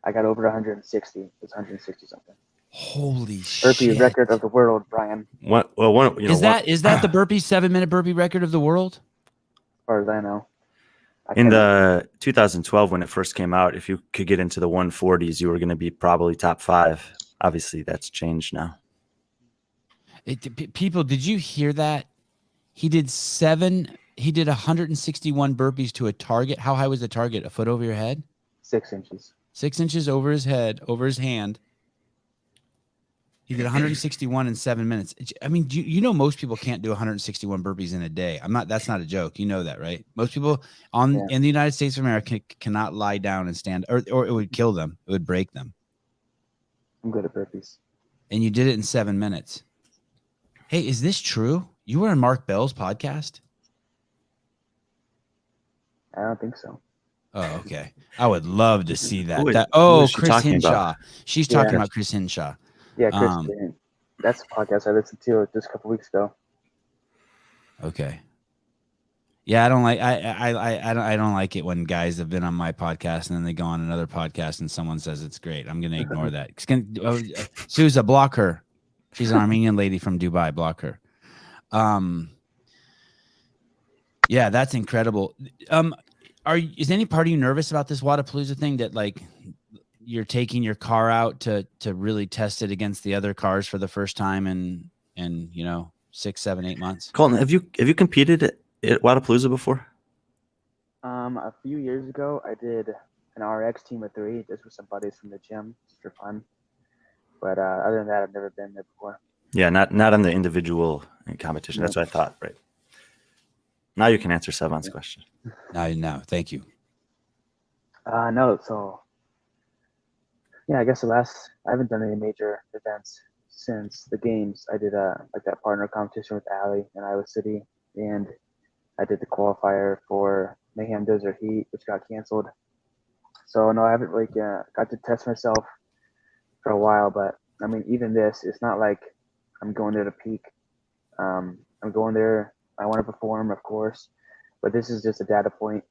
I got over 160. It was 160 something. Holy Burpee shit! record of the world, Brian. Is that the burpee 7-minute burpee record of the world? As far as I know. In the 2012 when it first came out, if you could get into the 140s, you were going to be probably top 5. Obviously, that's changed now. People, did you hear that? He did 161 burpees to a target. How high was the target? A foot over your head? 6 inches. 6 inches over his head, over his hand. He did 161 in 7 minutes. I mean, most people can't do 161 burpees in a day. That's not a joke. You know that, right? Most people in the United States of America cannot lie down and stand, or it would kill them. It would break them. I'm good at burpees. And you did it in 7 minutes. Hey, is this true? You were on Mark Bell's podcast? I don't think so. Oh, okay. I would love to see that. Who is she Chris talking Hinshaw. about? She's talking about Chris Hinshaw. Yeah, Chris. That's a podcast I listened to just a couple weeks ago. Okay. Yeah, I don't like I don't like it when guys have been on my podcast and then they go on another podcast and someone says it's great. I'm gonna ignore that. Sousa, block her. She's an Armenian lady from Dubai. Block her. Yeah, that's incredible. Is any part of you nervous about this Wodapalooza thing, that like you're taking your car out to really test it against the other cars for the first time in 6, 7, 8 months? Colton, have you competed at Wodapalooza before? A few years ago, I did an RX team of 3 just with some buddies from the gym, just for fun. But other than that, I've never been there before. Yeah, not on the individual competition. That's what I thought. Right. Now you can answer Sevan's question. No, thank you. No, so yeah, I guess I haven't done any major events since the games. I did like that partner competition with Allie in Iowa City, and I did the qualifier for Mayhem Desert Heat, which got canceled. So no, I haven't really got to test myself for a while. But I mean, even this, it's not like I'm going there to peak. I'm going there. I want to perform, of course, but this is just a data point.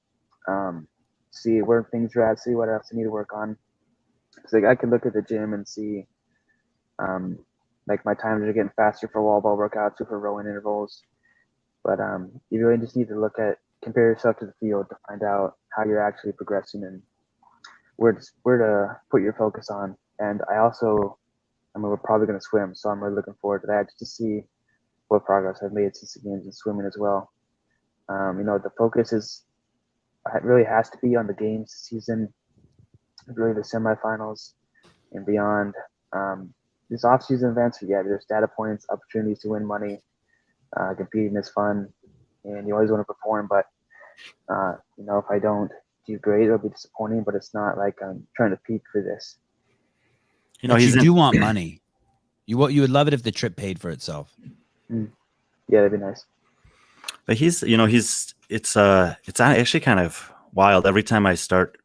see where things are at, see what else I need to work on. So like I can look at the gym and see, like my times are getting faster for wall ball workouts or for rowing intervals. But you really just need to compare yourself to the field to find out how you're actually progressing and where to put your focus on. And we're probably going to swim, so I'm really looking forward to that just to see what progress I've made since the games in swimming as well. The focus really has to be on the games this season, really the semifinals and beyond. These off-season events, there's data points, opportunities to win money. Competing is fun, and you always want to perform. But if I don't do great, it'll be disappointing. But it's not like I'm trying to peak for this. You do want money. You would love it if the trip paid for itself. Yeah, that'd be nice. But it's actually kind of wild. Every time I start,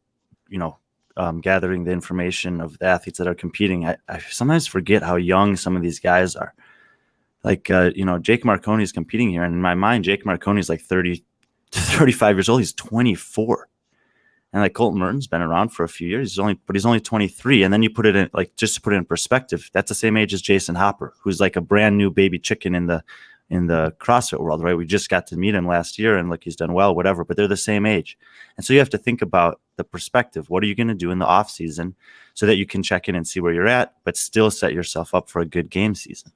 gathering the information of the athletes that are competing, I sometimes forget how young some of these guys are. Like, Jake Marconi is competing here. And in my mind, Jake Marconi is like 30 to 35 years old. He's 24. And like Colton Mertens been around for a few years. He's only 23. And then you put it in, like, just to put it in perspective, that's the same age as Jason Hopper, who's like a brand new baby chicken in the CrossFit world, right? We just got to meet him last year and look, he's done well, whatever, but they're the same age. And so you have to think about the perspective. What are you going to do in the off season so that you can check in and see where you're at, but still set yourself up for a good game season?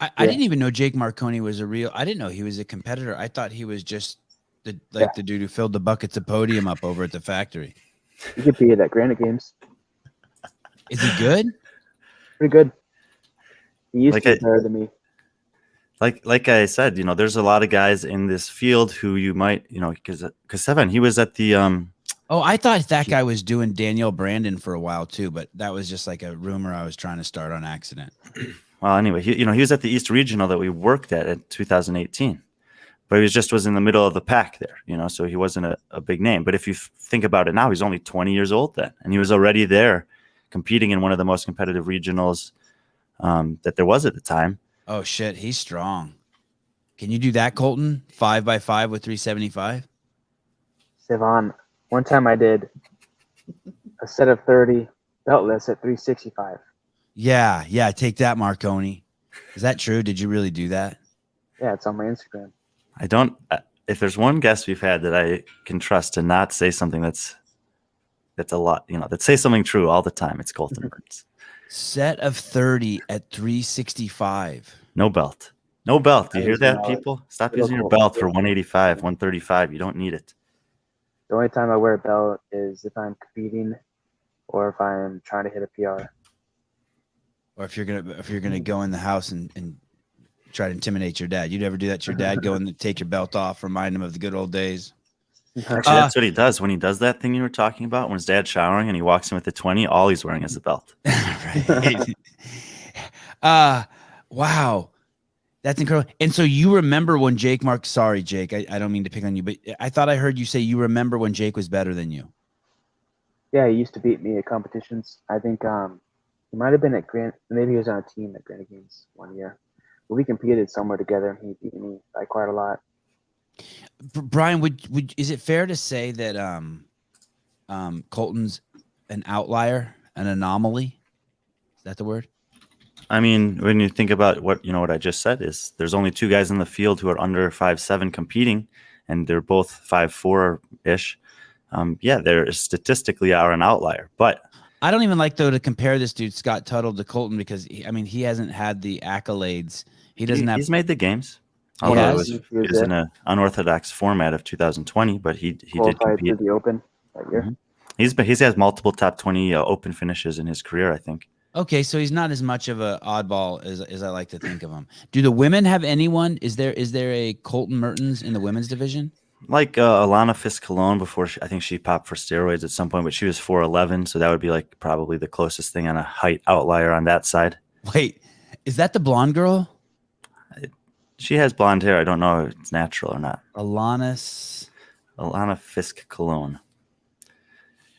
I didn't even know Jake Marconi was I didn't know he was a competitor. I thought he was just the dude who filled the buckets of podium up over at the factory. He competed at Granite Games. Is he good? Pretty good. He used to be better than me. Like I said, there's a lot of guys in this field who you might, because Sevan, he was at the Oh, I thought that guy was doing Danielle Brandon for a while too, but that was just like a rumor I was trying to start on accident. Well, anyway, he was at the East Regional that we worked at in 2018, but he was in the middle of the pack there, so he wasn't a big name. But if you think about it now, he's only 20 years old then, and he was already there competing in one of the most competitive regionals that there was at the time. Oh shit, he's strong. Can you do that, Colton? 5x5 with 375? Sevan, one time I did a set of 30 beltless at 365. Yeah, take that, Marconi. Is that true? Did you really do that? Yeah, it's on my Instagram. I don't. If there's one guest we've had that I can trust to not say something that's a lot, that say something true all the time, it's Colton Mertens. Set of 30 at 365. No belt. No belt. Do you hear that, people? Stop using your belt for 185, 135. You don't need it. The only time I wear a belt is if I'm competing or if I'm trying to hit a PR. Or if you're gonna go in the house and try to intimidate your dad. You'd ever do that to your dad? Go and take your belt off, remind him of the good old days. Actually, that's what he does when he does that thing you were talking about. When his dad's showering and he walks in with the 20, all he's wearing is a belt. Right. Wow. That's incredible. And so you remember when sorry, Jake, I don't mean to pick on you, but I thought I heard you say you remember when Jake was better than you. Yeah, he used to beat me at competitions. I think he might have been at maybe he was on a team at Granite Games one year. But we competed somewhere together and he beat me by quite a lot. Brian, is it fair to say that Colton's an outlier, an anomaly? Is that the word? I mean, when you think about what I just said is there's only two guys in the field who are under 5'7" competing, and they're both 5'4" ish. They're statistically are an outlier, but I don't even like though to compare this dude Scott Tuttle to Colton because he hasn't had the accolades. He's made the games. Although it was in an unorthodox format of 2020, but he did compete. The Open that year. Mm-hmm. He's had multiple top 20 Open finishes in his career, I think. Okay, so he's not as much of an oddball as I like to think of him. Do the women have anyone? Is there a Colton Mertens in the women's division? Like Alana Fisk-Cologne before I think she popped for steroids at some point, but she was 4'11", so that would be like probably the closest thing on a height outlier on that side. Wait, is that the blonde girl? She has blonde hair. I don't know if it's natural or not. Alana Fisk-Cologne.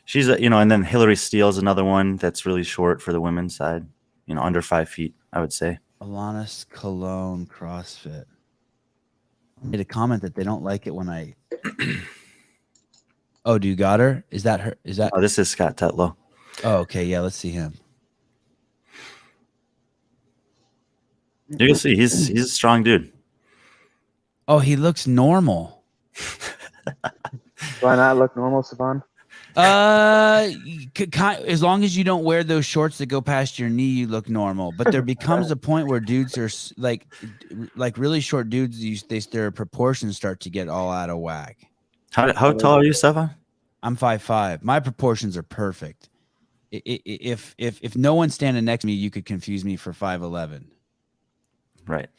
She's and then Hillary Steele's another one that's really short for the women's side. Under 5 feet, I would say. Alana Cologne CrossFit. I made a comment that they don't like it when I Oh, do you got her? Is that her? Is that? Oh, this is Scott Tetlow. Oh, okay. Yeah, let's see him. You can see he's a strong dude. Oh, he looks normal. Do I not look normal, Sevan? As long as you don't wear those shorts that go past your knee, you look normal. But there becomes a point where dudes are like really short dudes. Their proportions start to get all out of whack. How tall are you, Sevan? I'm 5'5". My proportions are perfect. If no one's standing next to me, you could confuse me for 5'11". Right.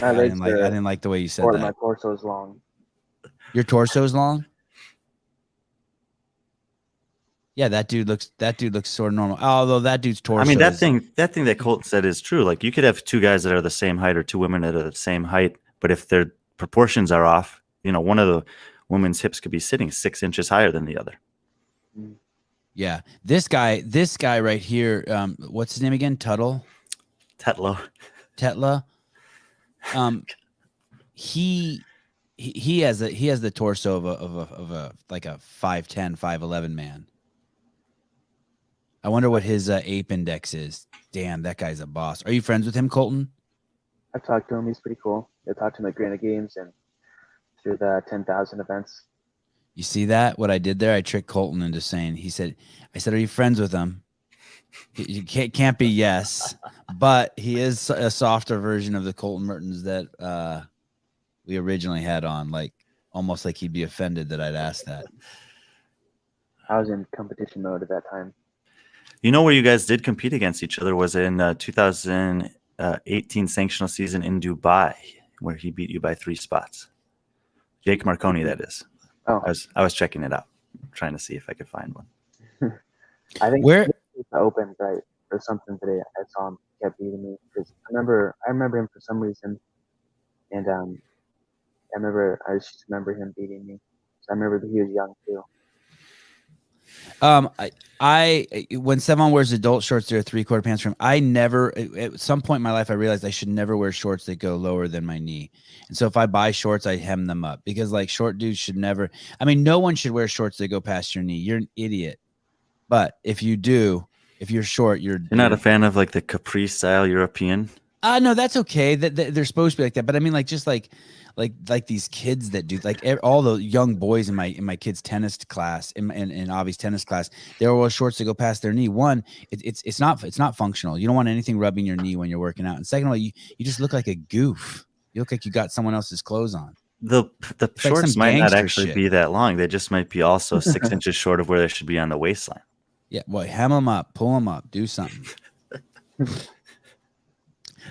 I didn't like the way you said that. My torso is long. Your torso's long? Yeah, that dude looks sort of normal. Although that dude's torso. I mean, that thing that Colton said is true. Like, you could have two guys that are the same height or two women that are the same height, but if their proportions are off, one of the women's hips could be sitting 6 inches higher than the other. Yeah, this guy right here. What's his name again? Tetlow. He has the torso of a like a 5'10", 5'11" man. I wonder what his ape index is. Damn, that guy's a boss. Are you friends with him, Colton? I've talked to him. He's pretty cool. I talked to him at Granite Games and through the 10,000 events. You see that? What I did there? I tricked Colton into saying, I said, are you friends with him? You can't be yes, but he is a softer version of the Colton Mertens that we originally had on, like almost like he'd be offended that I'd asked that. I was in competition mode at that time. Where you guys did compete against each other was in 2018 sanctional season in Dubai, where he beat you by 3 spots. Jake Marconi, that is. Oh, I was checking it out, trying to see if I could find one. I think Where it's open right or something today. I saw him kept beating me because I remember him for some reason, and I just remember him beating me. So I remember he was young too. I when Sevan wears adult shorts, there are 3/4 pants for him. I never, at some point in my life, I realized I should never wear shorts that go lower than my knee. And so if I buy shorts, I hem them up because like short dudes should never. I mean, no one should wear shorts that go past your knee. You're an idiot. But if you do, if you're short, you're not a fan of like the capri style European. No, that's okay. That they're supposed to be like that. But I mean, like just like these kids that do like all the young boys in my kids' tennis class, in Avi's tennis class, they're all shorts that go past their knee. One, it's not functional. You don't want anything rubbing your knee when you're working out. And second of all, you just look like a goof. You look like you got someone else's clothes on. The shorts might not actually be that long. They just might be also 6 inches short of where they should be on the waistline. Yeah, well, hem them up, pull them up, do something.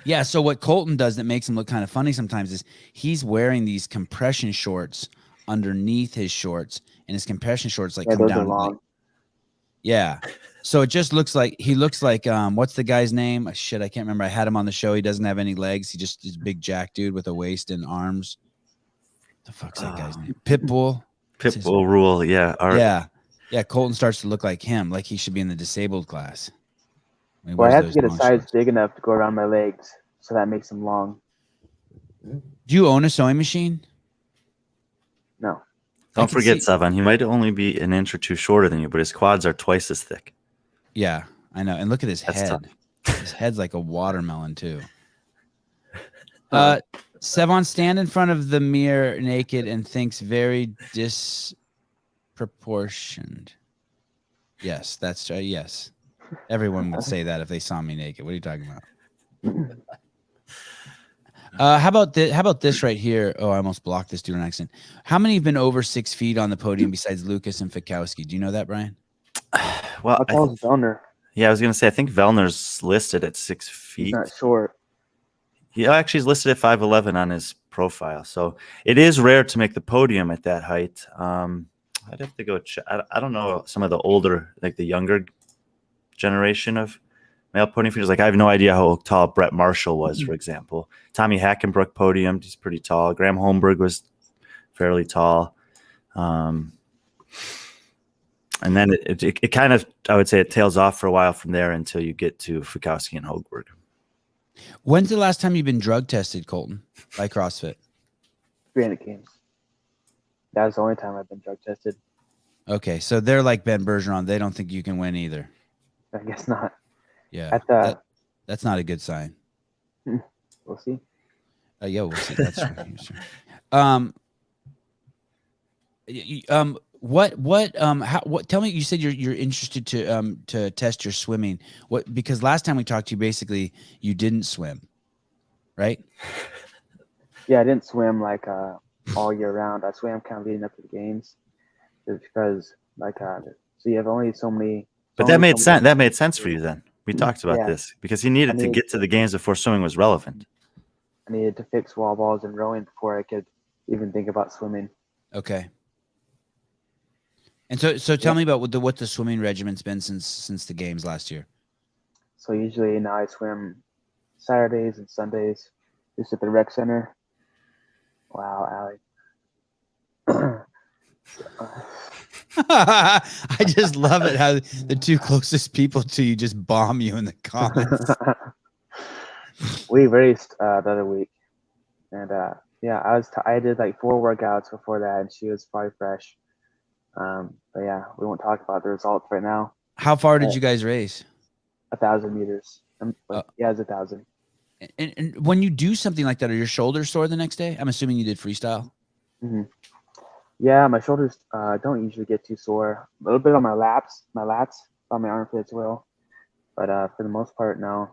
Yeah, so what Colton does that makes him look kind of funny sometimes is he's wearing these compression shorts underneath his shorts, and his compression shorts like come down. Like, yeah, so it just looks like he looks like what's the guy's name? Shit, I can't remember. I had him on the show. He doesn't have any legs. He's a big jack dude with a waist and arms. What the fuck's that guy's name? Pitbull. Pitbull Rule, yeah. Yeah. Colton starts to look like him, like he should be in the disabled class. Well, I have to get a size big enough to go around my legs, so that makes them long. Do you own a sewing machine? No. Don't forget, Sevan. He might only be an inch or two shorter than you, but his quads are twice as thick. Yeah, I know. And look at his That's head. tough. His head's like a watermelon, too. Sevan stand in front of the mirror naked and thinks very disproportioned. Yes, that's yes. Everyone would say that if they saw me naked. What are you talking about? How about this right here? Oh, I almost blocked this dude on accident. How many have been over 6 feet on the podium besides Lucas and Fikowski? Do you know that, Brian? Well, how tall is Vellner? Yeah, I was going to say, I think Vellner's listed at 6 feet. He's not short. He actually is listed at 5'11" on his profile. So it is rare to make the podium at that height. I'd have to go check. I don't know some of the older, like the younger generation of male podium fighters. Like, I have no idea how tall Brett Marshall was, for example. Tommy Hackenbrook podiumed. He's pretty tall. Graham Holmberg was fairly tall. And then it kind of, I would say, it tails off for a while from there until you get to Fikowski and Hogberg. When's the last time you've been drug tested, Colton, by CrossFit? Granite Games. That was the only time I've been drug tested. Okay, so they're like Ben Bergeron. They don't think you can win either. I guess not. Yeah, At the that's not a good sign. we'll see. Yeah, we'll see. That's true. That's true. Um, what? Tell me. You said you're interested to test your swimming. What? Because last time we talked to you, basically you didn't swim, right? Yeah, I didn't swim like all year round. I swam kind of leading up to the games, just because like so you have only so many. But only that made so sense. many- That made sense for you then. We talked about Yeah. this because you needed I to mean- get to the games before swimming was relevant. I needed to fix wall balls and rowing before I could even think about swimming. Okay. And so tell me about what the swimming regimen's been since the games last year. So usually now I swim Saturdays and Sundays just at the rec center. Wow, Allie. I just love it how the two closest people to you just bomb you in the comments. We raced the other week, and yeah, I did like 4 workouts before that, and she was probably fresh. But yeah, we won't talk about the results right now. How far did you guys race? 1,000 meters. Yeah, it's 1,000. And when you do something like that, are your shoulders sore the next day? I'm assuming you did freestyle. Mm-hmm. Yeah, my shoulders don't usually get too sore. A little bit on my lats, on my armpits will, but for the most part, no.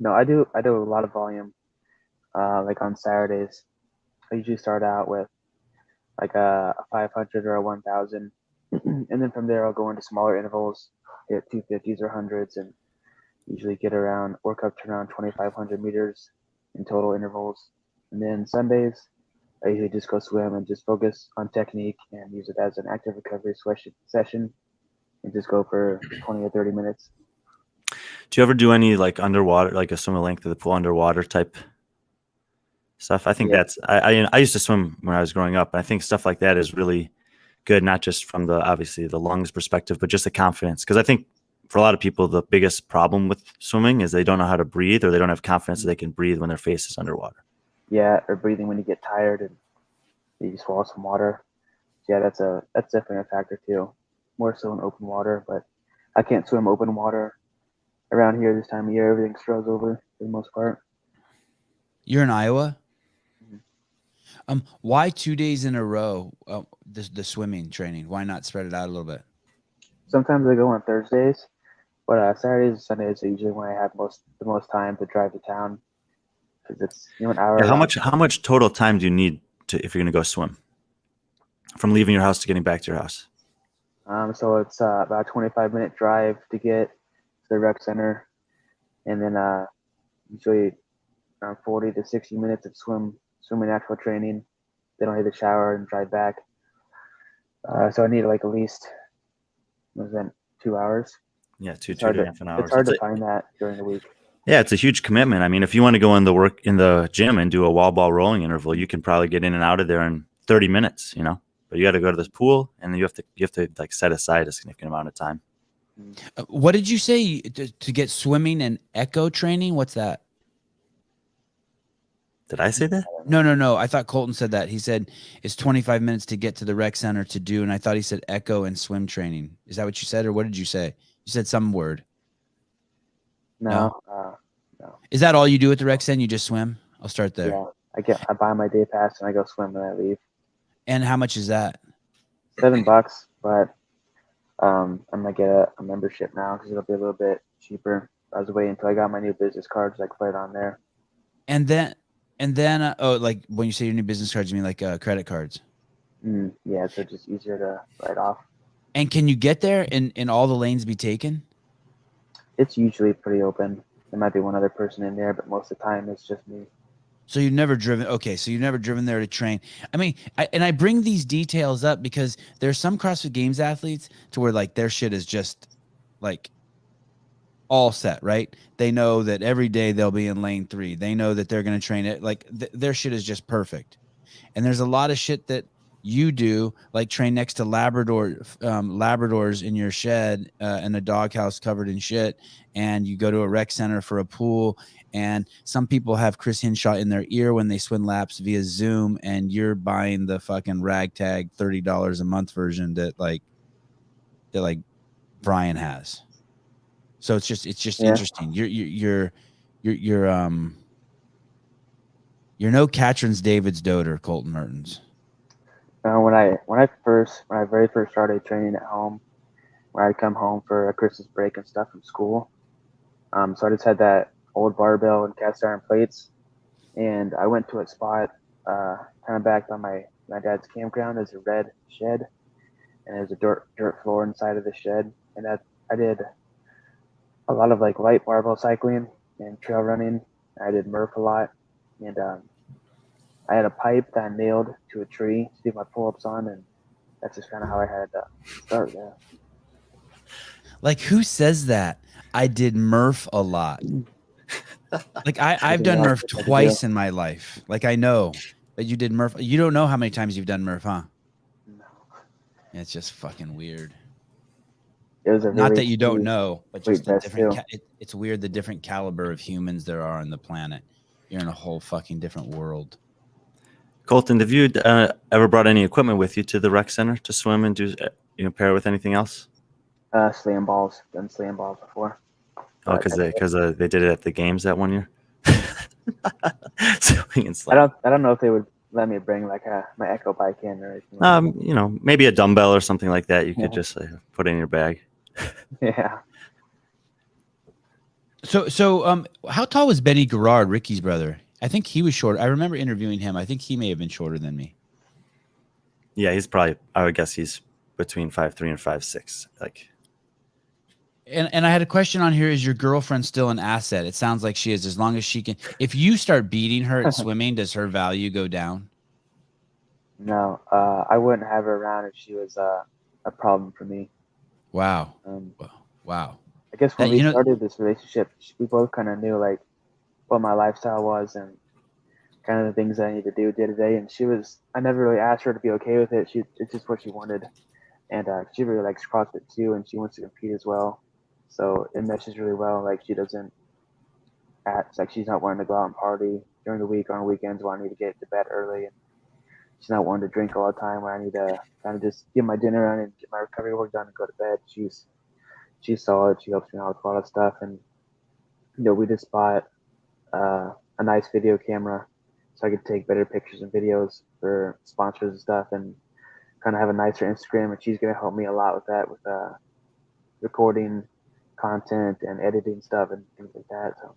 No, I do a lot of volume. Like on Saturdays, I usually start out with like a 500 or a 1,000, and then from there I'll go into smaller intervals, hit 250s or hundreds, and usually work up to around 2,500 meters in total intervals. And then Sundays, I usually just go swim and just focus on technique and use it as an active recovery session, and just go for 20 or 30 minutes. Do you ever do any like underwater, like a swim the length of the pool underwater type stuff? I think that's I used to swim when I was growing up, and I think stuff like that is really good, not just from the obviously the lungs perspective, but just the confidence. Because I think for a lot of people, the biggest problem with swimming is they don't know how to breathe, or they don't have confidence that they can breathe when their face is underwater. Yeah, or breathing when you get tired and you swallow some water. Yeah, that's definitely a factor too. More so in open water, but I can't swim open water around here this time of year. Everything's froze over for the most part. You're in Iowa. Mm-hmm. Why 2 days in a row? The swimming training. Why not spread it out a little bit? Sometimes I go on Thursdays, but Saturdays and Sundays are usually when I have the most time to drive to town, because it's an hour. Yeah, how much total time do you need if you're going to go swim from leaving your house to getting back to your house? So it's about a 25-minute drive to get to the rec center, and then usually around 40 to 60 minutes of swimming actual training. Then I'll hit the shower and drive back. So I need like at least 2 hours. Yeah, two and a half an hour. It's hard to find that during the week. Yeah, it's a huge commitment. I mean, if you want to go in the gym and do a wall ball rolling interval, you can probably get in and out of there in 30 minutes, But you got to go to this pool, and then you have to like set aside a significant amount of time. What did you say to get swimming and echo training? What's that? Did I say that? No. I thought Colton said that. He said it's 25 minutes to get to the rec center to do, and I thought he said echo and swim training. Is that what you said, or what did you say? You said some word. No. Is that all you do at the rec center? You just swim? I'll start there. Yeah, I buy my day pass and I go swim when I leave. And how much is that? $7, but I'm gonna get a membership now because it'll be a little bit cheaper. I was waiting until I got my new business cards, so I could put it on there. And then, like when you say your new business cards, you mean like credit cards? Yeah, so it's just easier to write off. And can you get there and all the lanes be taken? It's usually pretty open. There might be one other person in there, but most of the time it's just me. So you've never driven. Okay, so you've never driven there to train. I mean, I bring these details up because there's some CrossFit Games athletes to where like their shit is just like all set, right? They know that every day they'll be in lane 3. They know that they're going to train it. Like their shit is just perfect. And there's a lot of shit that you do, like train next to Labradors in your shed in a doghouse covered in shit, and you go to a rec center for a pool, And some people have Chris Hinshaw in their ear when they swim laps via Zoom, and you're buying the fucking ragtag $30 a month version that Brian has. So it's just Yeah. interesting. You're no Katrin's David's daughter, Colton Mertens. When I very first started training at home, where I'd come home for a Christmas break and stuff from school, so I just had that old barbell and cast iron plates, and I went to a spot kind of back on my dad's campground. There's a red shed, and there's a dirt floor inside of the shed, and I did a lot of like light barbell cycling and trail running. I did Murph a lot, and I had a pipe that I nailed to a tree to do my pull-ups on, and that's just kind of how I had to start there. Like, who says that? I did Murph a lot. Like I've done Murph twice in my life. Like I know, but you did Murph. You don't know how many times you've done Murph, huh? No. Yeah, it's just fucking weird. It was Not that you don't know, but just the vest, different. It's weird the different caliber of humans there are on the planet. You're in a whole fucking different world. Colton, have you ever brought any equipment with you to the rec center to swim and do pair it with anything else? Slam balls. Done slam balls before. Oh, because they did it at the games that one year. Swimming and I slam. don't know if they would let me bring like my Echo bike in or anything. Maybe a dumbbell or something like that. You could just put in your bag. Yeah. So how tall was Benny Garrard, Ricky's brother? I think he was short. I remember interviewing him. I think he may have been shorter than me. Yeah, he's probably. I would guess he's between 5'3" and 5'6". Like. And I had a question on here. Is your girlfriend still an asset? It sounds like she is, as long as she can. If you start beating her at swimming, does her value go down? No, I wouldn't have her around if she was a problem for me. Wow. Wow. I guess when we started this relationship, we both kind of knew like what my lifestyle was and kind of the things that I need to do day to day. And I never really asked her to be okay with it. It's just what she wanted. And she really likes CrossFit too, and she wants to compete as well. So it meshes really well. Like she doesn't act like she's not wanting to go out and party during the week on weekends where I need to get to bed early, and she's not wanting to drink all the time where I need to kind of just get my dinner on and get my recovery work done and go to bed. She's solid. She helps me out with a lot of stuff, and we just bought a nice video camera so I could take better pictures and videos for sponsors and stuff, and kind of have a nicer Instagram. And she's gonna help me a lot with that, with recording content and editing stuff and things like that. So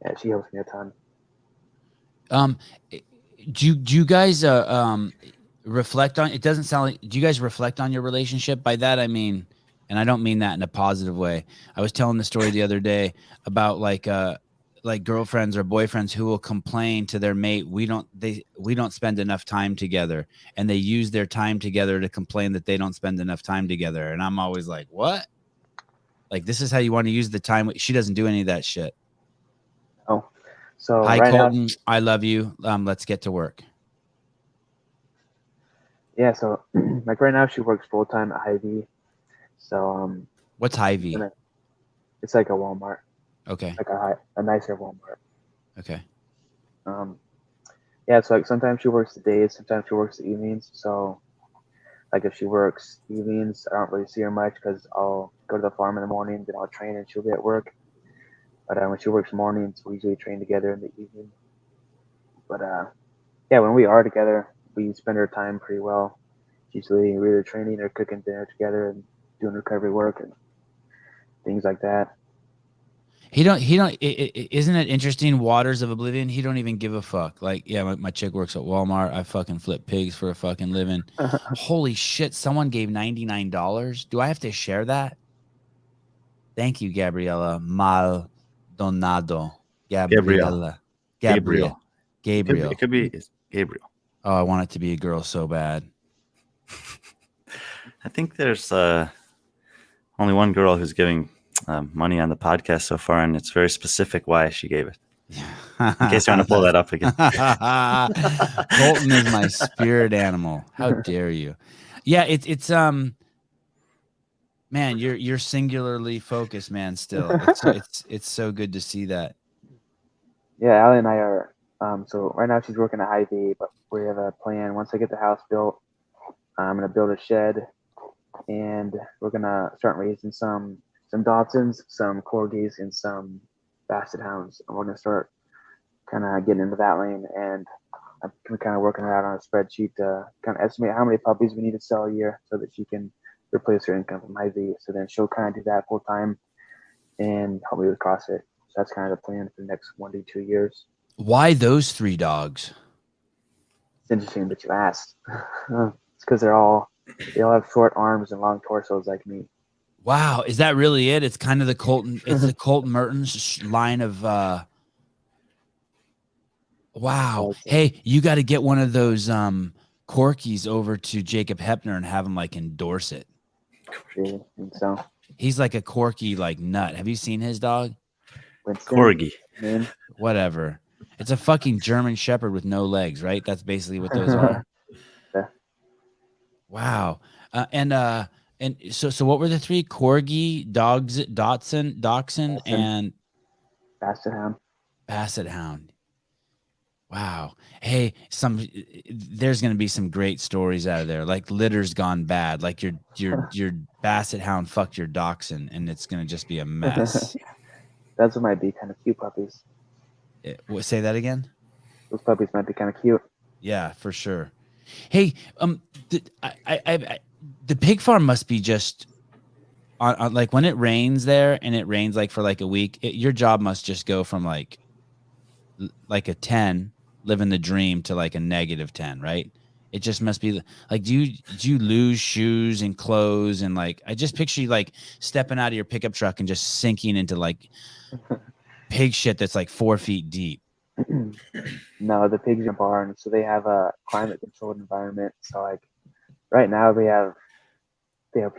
yeah, she helps me a ton. Do you guys reflect on? It doesn't sound like. Do you guys reflect on your relationship? By that I mean, and I don't mean that in a positive way. I was telling the story the other day about like girlfriends or boyfriends who will complain to their mate, we don't spend enough time together, and they use their time together to complain that they don't spend enough time together. And I'm always like, what? Like, this is how you want to use the time. She doesn't do any of that shit. Oh, so hi, right Colton. now, I love you. Let's get to work. Yeah. So like right now she works full time at Hy-Vee. So what's Hy-Vee? It's like a Walmart. Okay. Like a nicer Walmart. Okay. Yeah. So like sometimes she works the days, sometimes she works the evenings. So like if she works evenings, I don't really see her much because I'll go to the farm in the morning, then I'll train and she'll be at work. But when she works mornings, we usually train together in the evening. But yeah, when we are together, we spend our time pretty well. Usually we're either training or cooking dinner together and doing recovery work and things like that. Isn't it interesting? Waters of Oblivion. He don't even give a fuck. Like, yeah, my chick works at Walmart. I fucking flip pigs for a fucking living. Holy shit. Someone gave $99. Do I have to share that? Thank you, Gabriella Maldonado. Gabriella. Gabriel. It could be Gabriel. Oh, I want it to be a girl so bad. I think there's only one girl who's giving money on the podcast so far, and it's very specific why she gave it. In case you want to pull that up again. Colton is my spirit animal. How dare you? Yeah, it's man, you're singularly focused, man. Still, it's so good to see that. Yeah, Allie and I are. So right now she's working at Hy-Vee, but we have a plan. Once I get the house built, I'm gonna build a shed, and we're gonna start raising some Dachshunds, some Corgis, and some Basset Hounds. And we're gonna start kind of getting into that lane, and I'm kind of working it out on a spreadsheet to kind of estimate how many puppies we need to sell a year so that she can replace her income from Hy-Vee. So then she'll kind of do that full time and help me with CrossFit. So that's kind of the plan for the next 1 to 2 years. Why those 3 dogs? It's interesting that you asked. It's because they all have short arms and long torsos like me. Wow, is that really it? It's kind of the Colton. It's the Colton Mertens line of. Wow. Hey, you got to get one of those Corgis over to Jacob Hepner and have him like endorse it. Yeah, and so He's like a Corgi like nut. Have you seen his dog? Winston, Corgi. man. Whatever. It's a fucking German Shepherd with no legs, right? That's basically what those are. Yeah. Wow. And so what were the 3? Corgi, Dachshund, and Basset Hound. Basset Hound. Wow. Hey, there's going to be some great stories out of there. Like litter's gone bad. Like your Basset Hound fucked your Dachshund, and it's going to just be a mess. Those might be kind of cute puppies. Say that again? Those puppies might be kind of cute. Yeah, for sure. Hey, the pig farm must be just on like when it rains there, and it rains like for like a week. Your job must just go from like a 10, living the dream, to like a -10, right? It just must be like, do you lose shoes and clothes, and like I just picture you like stepping out of your pickup truck and just sinking into like pig shit that's like 4 feet deep. No, the pigs are in a barn, so they have a climate controlled environment. So like right now they have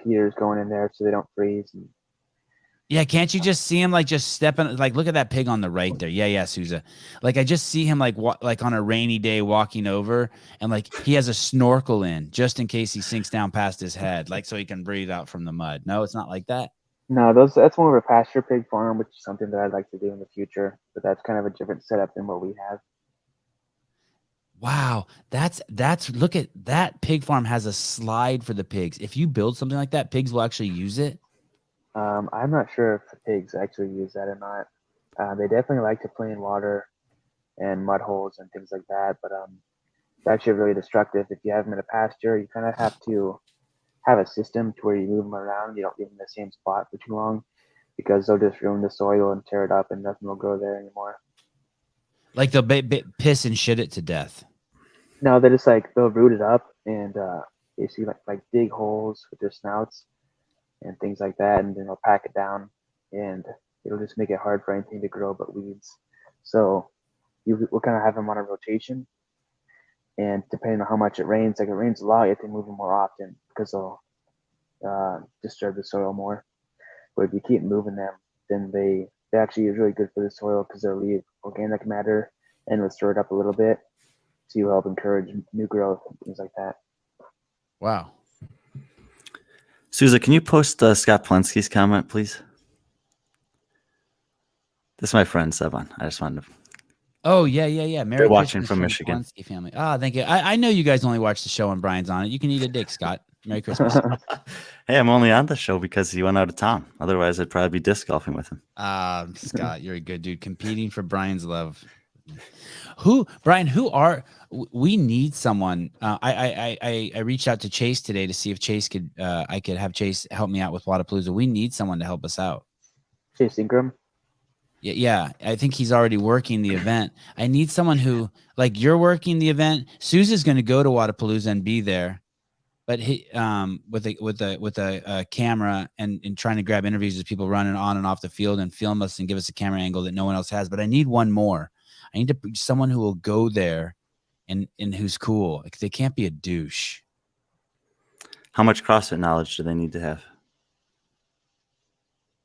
heaters going in there so they don't freeze. And Yeah, can't you just see him like just stepping? Like, look at that pig on the right there. Yeah, Souza. Like, I just see him like like on a rainy day walking over, and like he has a snorkel in just in case he sinks down past his head, like so he can breathe out from the mud. No, it's not like that. no, that's more of a pasture pig farm, which is something that I'd like to do in the future. But that's kind of a different setup than what we have. Wow, that's look at that pig farm has a slide for the pigs. If you build something like that, pigs will actually use it. I'm not sure if the pigs actually use that or not. They definitely like to play in water and mud holes and things like that, but it's actually really destructive. If you have them in a pasture, you kind of have to have a system to where you move them around. You don't leave them in the same spot for too long, because they'll just ruin the soil and tear it up, and nothing will grow there anymore. Like they'll piss and shit it to death. No, they just like they'll root it up and basically like dig holes with their snouts and things like that, and then they'll pack it down, and it'll just make it hard for anything to grow but weeds. So we'll kind of have them on a rotation, and depending on how much it rains, like if it rains a lot, you have to move them more often because they'll disturb the soil more. But if you keep moving them, then they actually is really good for the soil because they'll leave organic matter and will stir it up a little bit, so you help encourage new growth and things like that. Wow. Souza, can you post Scott Plensky's comment, please? This is my friend Sevan. I just wanted to. Oh yeah. Merry They're watching Christmas from Michigan. Plensky family. Ah, thank you. I know you guys only watch the show when Brian's on it. You can eat a dick, Scott. Merry Christmas. Hey, I'm only on the show because he went out of town. Otherwise, I'd probably be disc golfing with him. Scott, you're a good dude. Competing for Brian's love. Brian? We need someone. I reached out to Chase today to see if Chase could. I could have Chase help me out with Wodapalooza. We need someone to help us out. Chase Ingram. Yeah. I think he's already working the event. I need someone who, like, you're working the event. Susan's going to go to Wodapalooza and be there, but he with a camera and trying to grab interviews with people running on and off the field and film us and give us a camera angle that no one else has. But I need one more. I need someone who will go there and who's cool. Like, they can't be a douche. How much CrossFit knowledge do they need to have?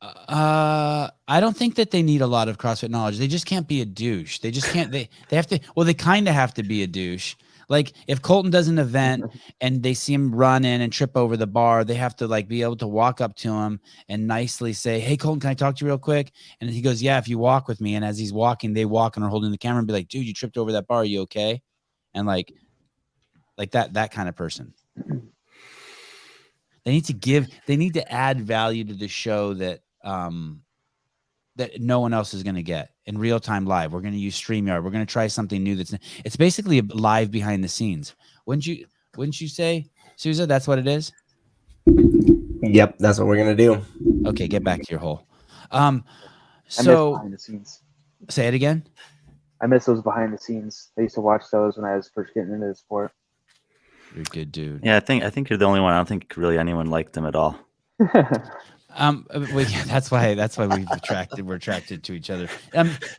I don't think that they need a lot of CrossFit knowledge. They just can't be a douche. They just can't. They have to. Well, they kind of have to be a douche. Like if Colton does an event and they see him run in and trip over the bar, they have to like be able to walk up to him and nicely say, "Hey, Colton, can I talk to you real quick?" And he goes, "Yeah, if you walk with me." And as he's walking, they walk and are holding the camera and be like, "Dude, you tripped over that bar. Are you okay?" And like that kind of person. They need to add value to the show that that no one else is going to get in real time live. We're going to use StreamYard. We're going to try something new. It's basically a live behind the scenes. Wouldn't you say, Souza, that's what it is? Yep, that's what we're gonna do. Okay, get back to your hole. I miss So behind the scenes. say it again. I miss those behind the scenes. I used to watch those when I was first getting into the sport. You're a good dude. Yeah, I think you're the only one. I don't think really anyone liked them at all. That's why we're attracted to each other.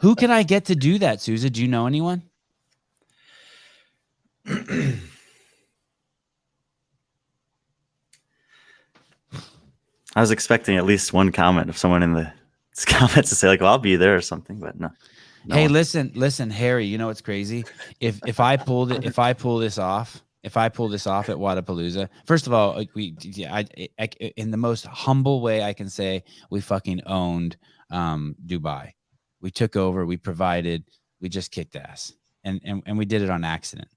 Who can I get to do that, Souza? Do you know anyone? I was expecting at least one comment of someone in the comments to say like, "Well, I'll be there" or something, but no. Hey, one. listen, Harry. You know what's crazy? If I pull this off at Wodapalooza, first of all, in the most humble way I can say, we fucking owned Dubai. We took over, we provided, we just kicked ass, and we did it on accident.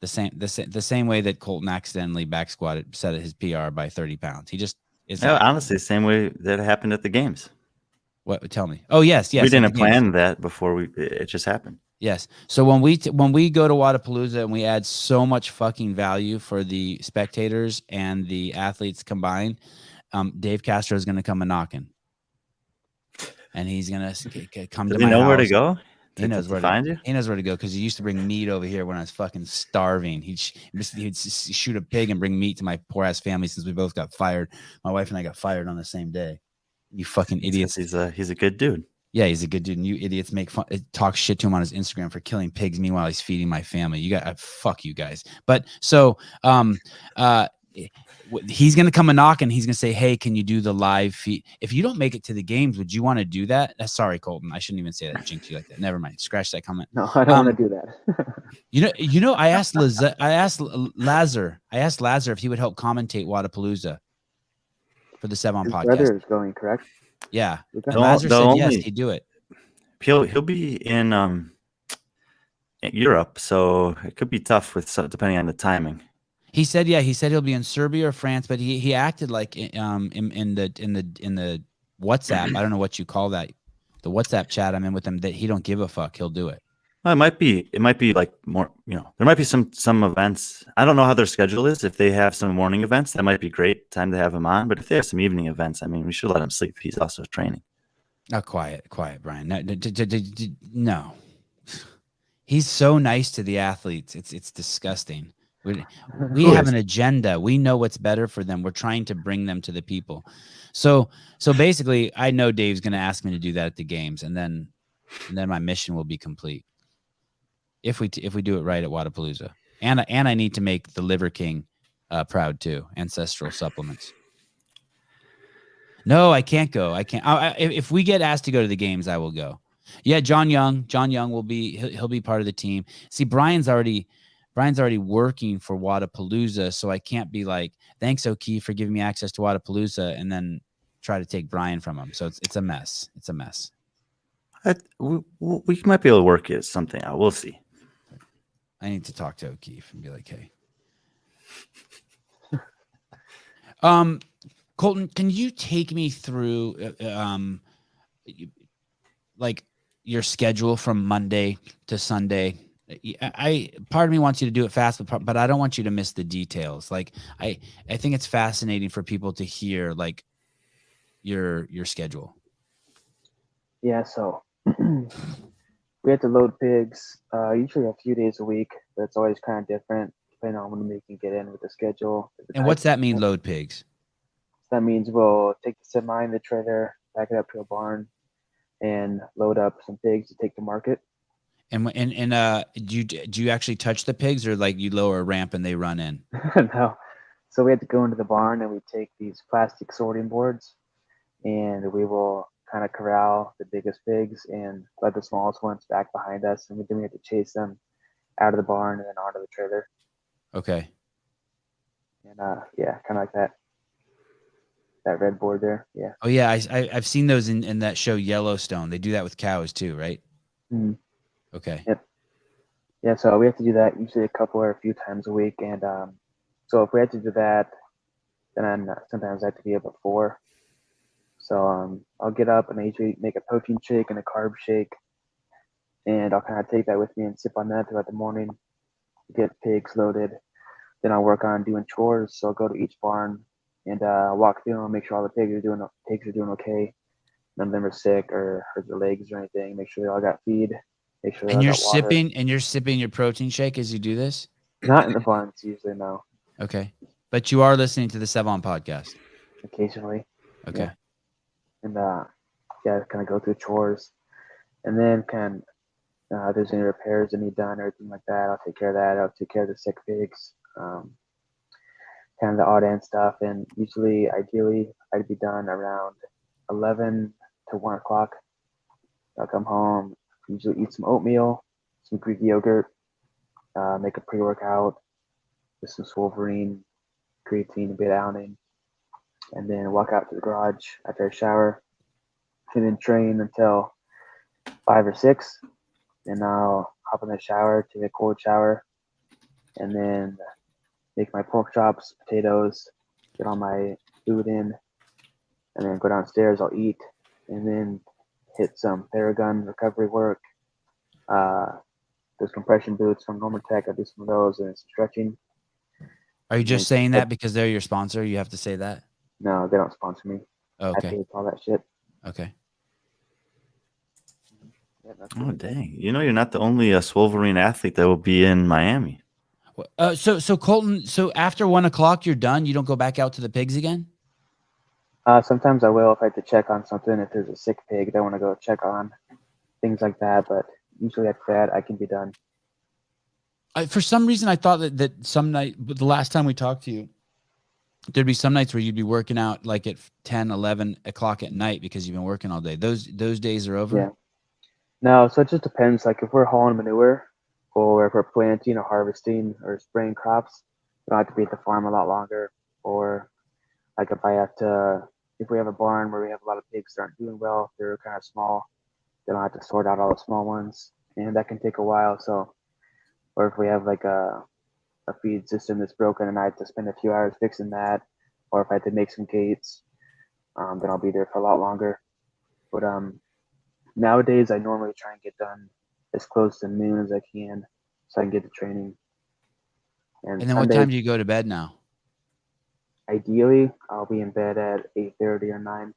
The same way that Colton accidentally back squatted, set his PR by 30 pounds. He just is. Yeah, honestly, the same way that happened at the games. What? Tell me. Oh yes. We at the didn't games. plan that before it just happened. Yes. So when we go to Wodapalooza and we add so much fucking value for the spectators and the athletes combined, Dave Castro is going to come a knocking, and he's going to come Does to he my know house. where to go? He knows where to find you. He knows where to go because he used to bring meat over here when I was fucking starving. He'd shoot a pig and bring meat to my poor ass family since we both got fired. My wife and I got fired on the same day. You fucking idiots. He's a good dude. Yeah, he's a good dude, and you idiots make fun, talk shit to him on his Instagram for killing pigs. Meanwhile, he's feeding my family. You got fuck you guys. But so, he's gonna come a knock, and he's gonna say, "Hey, can you do the live feed? If you don't make it to the games, would you want to do that?" Sorry, Colton, I shouldn't even say that. Jinx you like that. Never mind. Scratch that comment. No, I don't want to do that. You know, I asked Lazar if he would help commentate Wodapalooza for the Sevan His podcast. brother is going, correct? Yeah, Okay. and Lazar said yes, he'd do it. He'll be in Europe, so it could be tough depending on the timing. He said, yeah, he'll be in Serbia or France, but he acted like in the WhatsApp. I don't know what you call that, the WhatsApp chat I'm in with him, that he don't give a fuck. He'll do it. Well, it might be like more, there might be some events. I don't know how their schedule is. If they have some morning events, that might be great time to have him on. But if they have some evening events, I mean, we should let him sleep. He's also training. Oh, quiet, Brian. No. He's so nice to the athletes. It's disgusting. We have an agenda. We know what's better for them. We're trying to bring them to the people. So basically, I know Dave's going to ask me to do that at the games, and then my mission will be complete. If we do it right at Wodapalooza, and I need to make the Liver King proud too. Ancestral supplements. No, I can't go. I can't. If we get asked to go to the games, I will go. Yeah, John Young will be. He'll be part of the team. See, Brian's already working for Wodapalooza, so I can't be like, "Thanks, O'Keefe, for giving me access to Wodapalooza," and then try to take Brian from him. So it's a mess. It's a mess. We might be able to work something out. We'll see. I need to talk to O'Keefe and be like, "Hey, Colton, can you take me through like your schedule from Monday to Sunday?" Part of me wants you to do it fast, but I don't want you to miss the details. Like I think it's fascinating for people to hear like your schedule. Yeah, so we have to load pigs usually a few days a week, but it's always kind of different depending on when we can get in with the schedule. And what's that mean, load pigs? That means we'll take the semi and the trailer, back it up to a barn, and load up some pigs to take to market. And do you actually touch the pigs, or like you lower a ramp and they run in? No. So we have to go into the barn and we take these plastic sorting boards, and we will kind of corral the biggest pigs and let the smallest ones back behind us, and then we have to chase them out of the barn and then onto the trailer. Okay. And yeah, kind of like that. That red board there. Yeah. Oh yeah, I've seen those in that show Yellowstone. They do that with cows too, right? Mhm. Okay. Yep. Yeah, so we have to do that usually a couple or a few times a week. And so if we had to do that, then sometimes I have to be up at 4. So I'll get up and I usually make a protein shake and a carb shake. And I'll kind of take that with me and sip on that throughout the morning, get pigs loaded. Then I'll work on doing chores. So I'll go to each barn and walk through them, make sure all the pigs are doing okay. None of them are sick or hurt their legs or anything. Make sure they all got feed. Make sure they And all you're got water. sipping your protein shake as you do this? Not in the barns usually, no. Okay. But you are listening to the Sevan podcast. Occasionally. Okay. Yeah. And yeah, kind of go through chores. And then if there's any repairs that need done or anything like that, I'll take care of that. I'll take care of the sick pigs. Kind of the odd end stuff. And usually, ideally, I'd be done around 11 to 1 o'clock. I'll come home, usually eat some oatmeal, some Greek yogurt, make a pre-workout with some Wolverine, creatine, beta-alanine, and then walk out to the garage after I shower, and then train until 5 or 6. And I'll hop in the shower, take a cold shower, and then make my pork chops, potatoes, get all my food in, and then go downstairs. I'll eat, and then hit some Bergeron recovery work. Those compression boots from Normatec, I do some of those and some stretching. Are you just saying that because they're your sponsor? You have to say that? No, they don't sponsor me. I Okay. pay for all that shit. Okay. Yeah, that's Oh really dang! You know, you're not the only Wolverine athlete that will be in Miami. So Colton, so after 1 o'clock, you're done? You don't go back out to the pigs again? Sometimes I will if I have to check on something. If there's a sick pig that I want to go check on, things like that. But usually after that, I can be done. For some reason, I thought that some night, but the last time we talked to you, there'd be some nights where you'd be working out like at 10, 11 o'clock at night because you've been working all day. Those days are over? Yeah. No, so it just depends. Like if we're hauling manure or if we're planting or harvesting or spraying crops, we don't have to be at the farm a lot longer. Or like if we have a barn where we have a lot of pigs that aren't doing well, they're kind of small, then I'll have to sort out all the small ones. And that can take a while. So, or if we have like a feed system that's broken and I have to spend a few hours fixing that, or if I have to make some gates, then I'll be there for a lot longer. But nowadays I normally try and get done as close to noon as I can so I can get to training. And then what time do you go to bed now? Ideally, I'll be in bed at 8:30 or 9.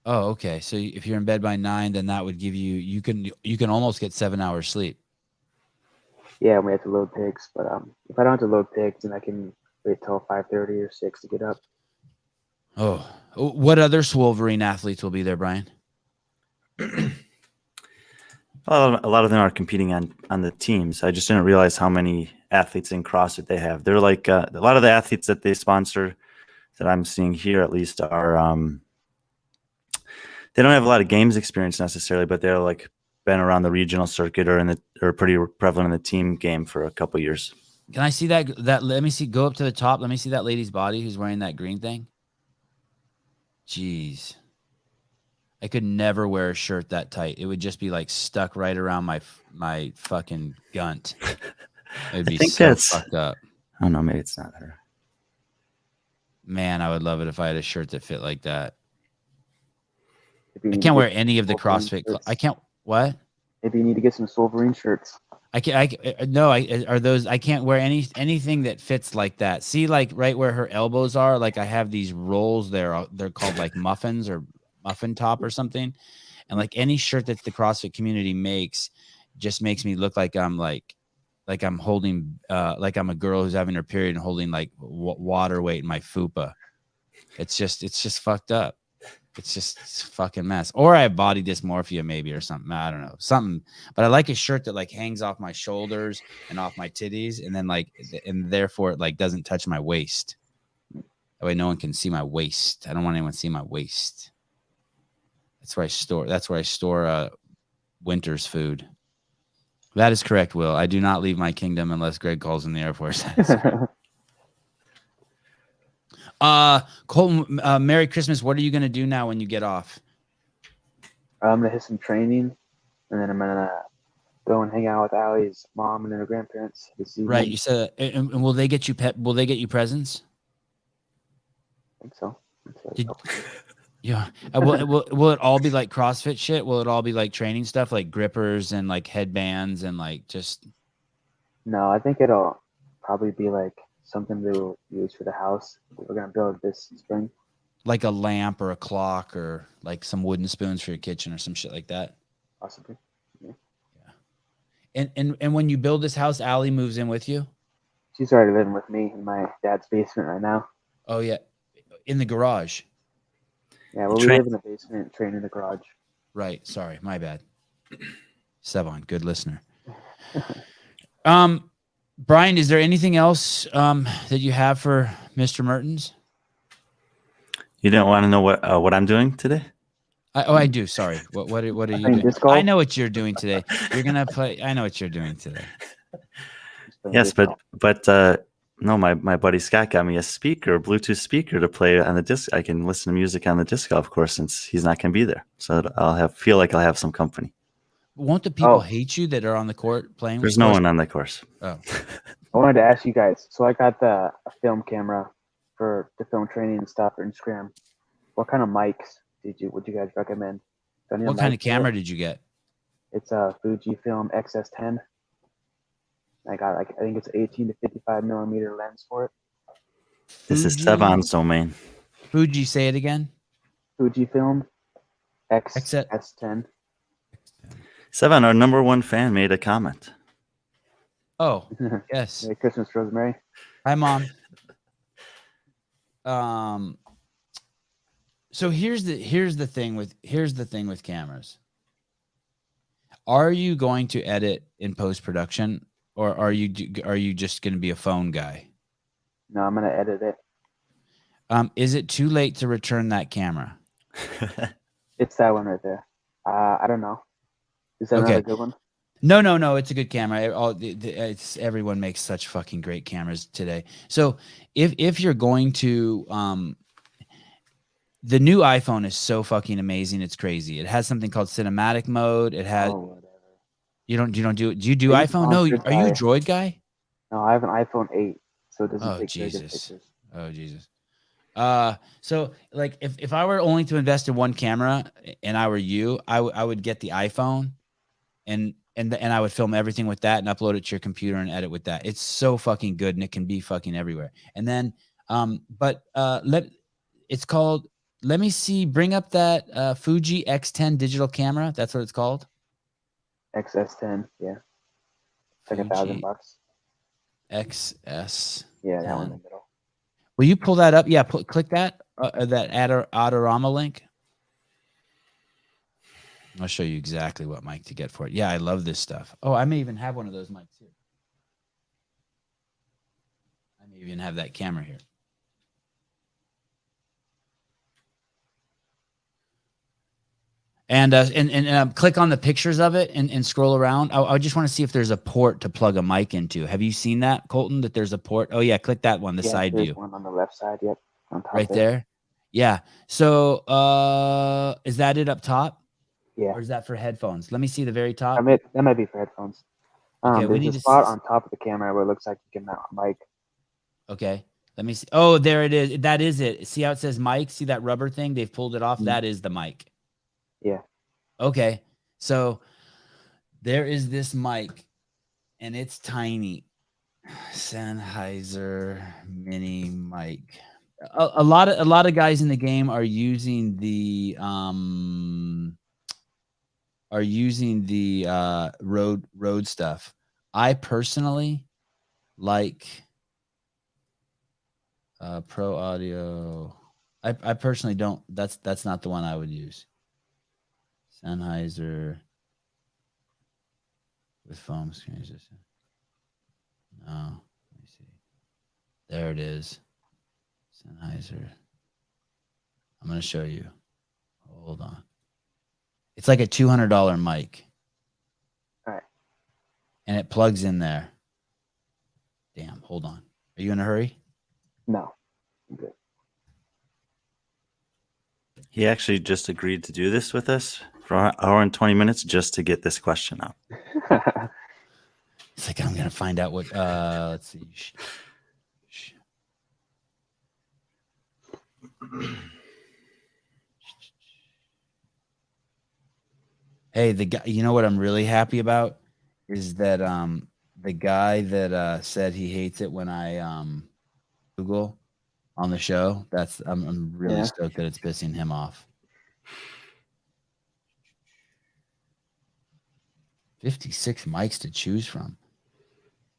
Oh, okay. So if you're in bed by 9, then that would give you can almost get 7 hours sleep. Yeah, we have to load pigs, but if I don't have to load pigs, then I can wait till 5:30 or 6 to get up. Oh, what other Wolverine athletes will be there, Brian? A lot of them are competing on the teams. I just didn't realize how many athletes in CrossFit they have. They're like a lot of the athletes that they sponsor that I'm seeing here, at least, are they don't have a lot of games experience necessarily, but they're like been around the regional circuit or pretty prevalent in the team game for a couple of years. Can I see that? Let me see. Go up to the top. Let me see that lady's body who's wearing that green thing. Jeez. I could never wear a shirt that tight. It would just be like stuck right around my fucking gunt. It'd be so fucked up. I don't know. Maybe it's not her. Man, I would love it if I had a shirt that fit like that. I I can't wear any of the CrossFit. I can't. What? Maybe you need to get some Wolverine shirts. I can't wear anything that fits like that. See, like right where her elbows are, like I have these rolls there. They're called like muffins or muffin top or something. And like any shirt that the CrossFit community makes just makes me look like I'm I'm holding like I'm a girl who's having her period and holding like water weight in my fupa. It's just fucked up. It's a fucking mess. Or I have body dysmorphia maybe or something. I don't know. Something. But I like a shirt that like hangs off my shoulders and off my titties and then and therefore it like doesn't touch my waist. That way no one can see my waist. I don't want anyone to see my waist. That's where I store winter's food. That is correct, Will. I do not leave my kingdom unless Greg calls in the Air Force. Colton, Merry Christmas. What are you going to do now when you get off? I'm gonna hit some training, and then I'm gonna go and hang out with Allie's mom and her grandparents this evening. Right. You said, and will they get you Will they get you presents? I think so. Yeah. Will it all be like CrossFit shit? Will it all be like training stuff, like grippers and like headbands and like just? No, I think it'll probably be like something to use for the house. We're gonna build this spring. Like a lamp or a clock or like some wooden spoons for your kitchen or some shit like that. Possibly. Yeah. And when you build this house, Allie moves in with you? She's already living with me in my dad's basement right now. Oh yeah. In the garage. Yeah, well, we live in the basement, train in the garage. Right. Sorry, my bad. Sevan, good listener. Brian, is there anything else that you have for Mr. Mertens? You didn't want to know what I'm doing today? I do. Sorry. What are you doing? disc golf? I know what you're doing today. You're gonna play. I know what you're doing today. Yes, but no, my buddy Scott got me a Bluetooth speaker to play on the disc. I can listen to music on the disc golf course since he's not going to be there. So feel like I'll have some company. Won't the people hate you that are on the court playing? There's no one on the course. Oh. I wanted to ask you guys. So I got a film camera for the film training and stuff for Instagram. What kind of mics would you guys recommend? What kind of camera did you get? It's a Fujifilm XS10. I got I think it's 18 to 55 millimeter lens for it. This is Sevan's domain. Fuji, say it again. Fujifilm XS10. Sevan, our #1 fan, made a comment. Oh, yes. Merry Christmas, Rosemary. Hi, Mom. So here's the thing with cameras. Are you going to edit in post-production, or are you just going to be a phone guy? No, I'm going to edit it. Is it too late to return that camera? It's that one right there. I don't know. Is that another good one? No. It's a good camera. Everyone makes such fucking great cameras today. So if you're going to, the new iPhone is so fucking amazing. It's crazy. It has something called cinematic mode. It has. Oh, whatever. You don't do it. Do you do iPhone? No. Are you a Droid guy? No, I have an iPhone 8, so it doesn't take Jesus. very good pictures. Oh Jesus. So like if I were only to invest in one camera and I were you, I would get the iPhone and I would film everything with that and upload it to your computer and edit with that. It's so fucking good and it can be fucking everywhere. And then it's called, let me see, bring up that Fuji X10 digital camera. That's what it's called. XS10, yeah. It's like $1,000. XS. Yeah, that one in the middle. Will you pull that up? Yeah, click that Adorama link. I'll show you exactly what mic to get for it. Yeah, I love this stuff. Oh, I may even have one of those mics here. I may even have that camera here. And click on the pictures of it and scroll around. I just want to see if there's a port to plug a mic into. Have you seen that, Colton, that there's a port? Oh, yeah, click that one, the side view. One on the left side, yep. On top right there. Yeah. So is that it up top? Yeah. Or is that for headphones? Let me see the very top. That might be for headphones. Okay, we there's need a spot on top of the camera where it looks like you can mount a mic. Okay. Let me see. Oh, there it is. That is it. See how it says mic? See that rubber thing? They've pulled it off. Mm-hmm. That is the mic. Yeah. Okay. So there is this mic and it's tiny. Sennheiser mini mic. A lot of guys in the game are using the Rode stuff. I personally like Pro Audio. I personally don't. That's not the one I would use. Sennheiser with foam screens. No, let me see. There it is. Sennheiser. I'm gonna show you. Hold on. It's like a $200 mic. All right. and it plugs in there. Damn, hold on. Are you in a hurry? No. I'm good. He actually just agreed to do this with us for an hour and 20 minutes just to get this question out. It's like I'm gonna find out what. Let's see. Hey, the guy. You know what I'm really happy about is that the guy that said he hates it when I Google on the show. I'm really stoked that it's pissing him off. 56 mics to choose from.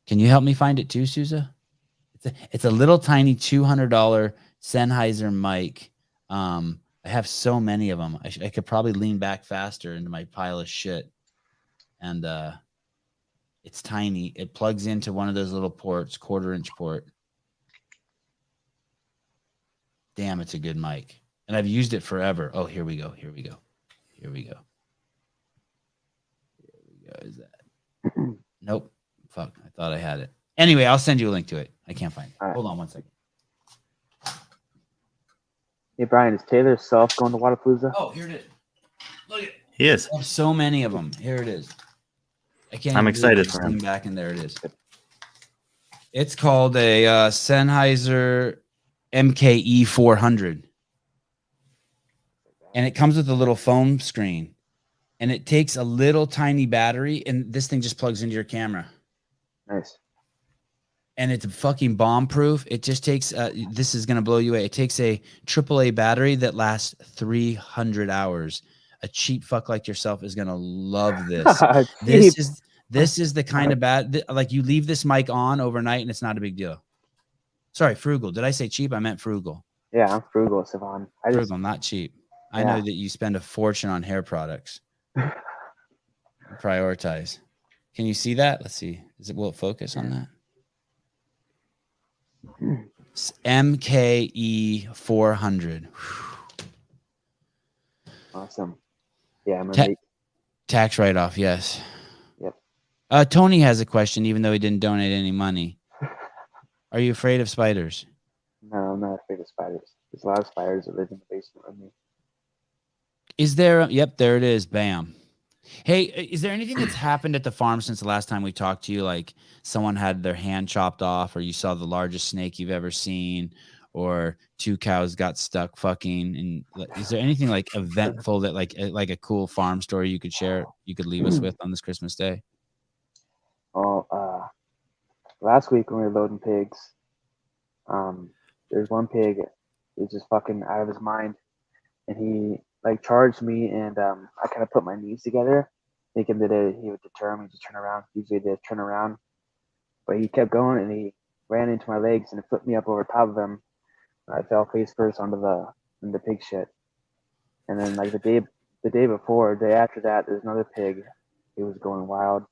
Can you help me find it too, Sousa? It's a little tiny $200 Sennheiser mic. I have so many of them. I could probably lean back faster into my pile of shit. And it's tiny. It plugs into one of those little ports, 1/4-inch port. Damn, it's a good mic. And I've used it forever. Oh, here we go. Is that? Nope. Fuck. I thought I had it. Anyway, I'll send you a link to it. I can't find it. All right. Hold on one second. Hey, Brian, is Taylor Self going to Wodapalooza? Oh, here it is. Look at it. He is. I have so many of them. Here it is. I'm excited for him. Back and there it is. It's called a Sennheiser MKE 400. And it comes with a little foam screen. And it takes a little tiny battery, and this thing just plugs into your camera. Nice. And it's fucking bomb proof. It just takes, this is going to blow you away. It takes a AAA battery that lasts 300 hours. A cheap fuck like yourself is going to love this. This is the kind of like you leave this mic on overnight and it's not a big deal. Sorry, frugal. Did I say cheap? I meant frugal. Yeah, I'm frugal, Sevan. Frugal, not cheap. I know that you spend a fortune on hair products. Prioritize. Can you see that? Let's see. Will it focus on that? MKE 400. Awesome. Yeah, I'm gonna tax write-off. Yes. Yep. Tony has a question, even though he didn't donate any money. Are you afraid of spiders? No, I'm not afraid of spiders. There's a lot of spiders that live in the basement with me. Is there? Yep, there it is. Bam. Hey, is there anything that's happened at the farm since the last time we talked to you? Like someone had their hand chopped off, or you saw the largest snake you've ever seen, or 2 cows got stuck fucking? And is there anything like eventful that like a cool farm story you could share, you could leave us with on this Christmas Day? Well, last week when we were loading pigs, there's one pig, he's just fucking out of his mind, and he like charged me, and I kind of put my knees together, thinking that he would deter me to turn around. Usually they turn around, but he kept going, and he ran into my legs and it flipped me up over top of him. I fell face first onto the pig shit. And then like the day before, day after that, there's another pig. He was going wild,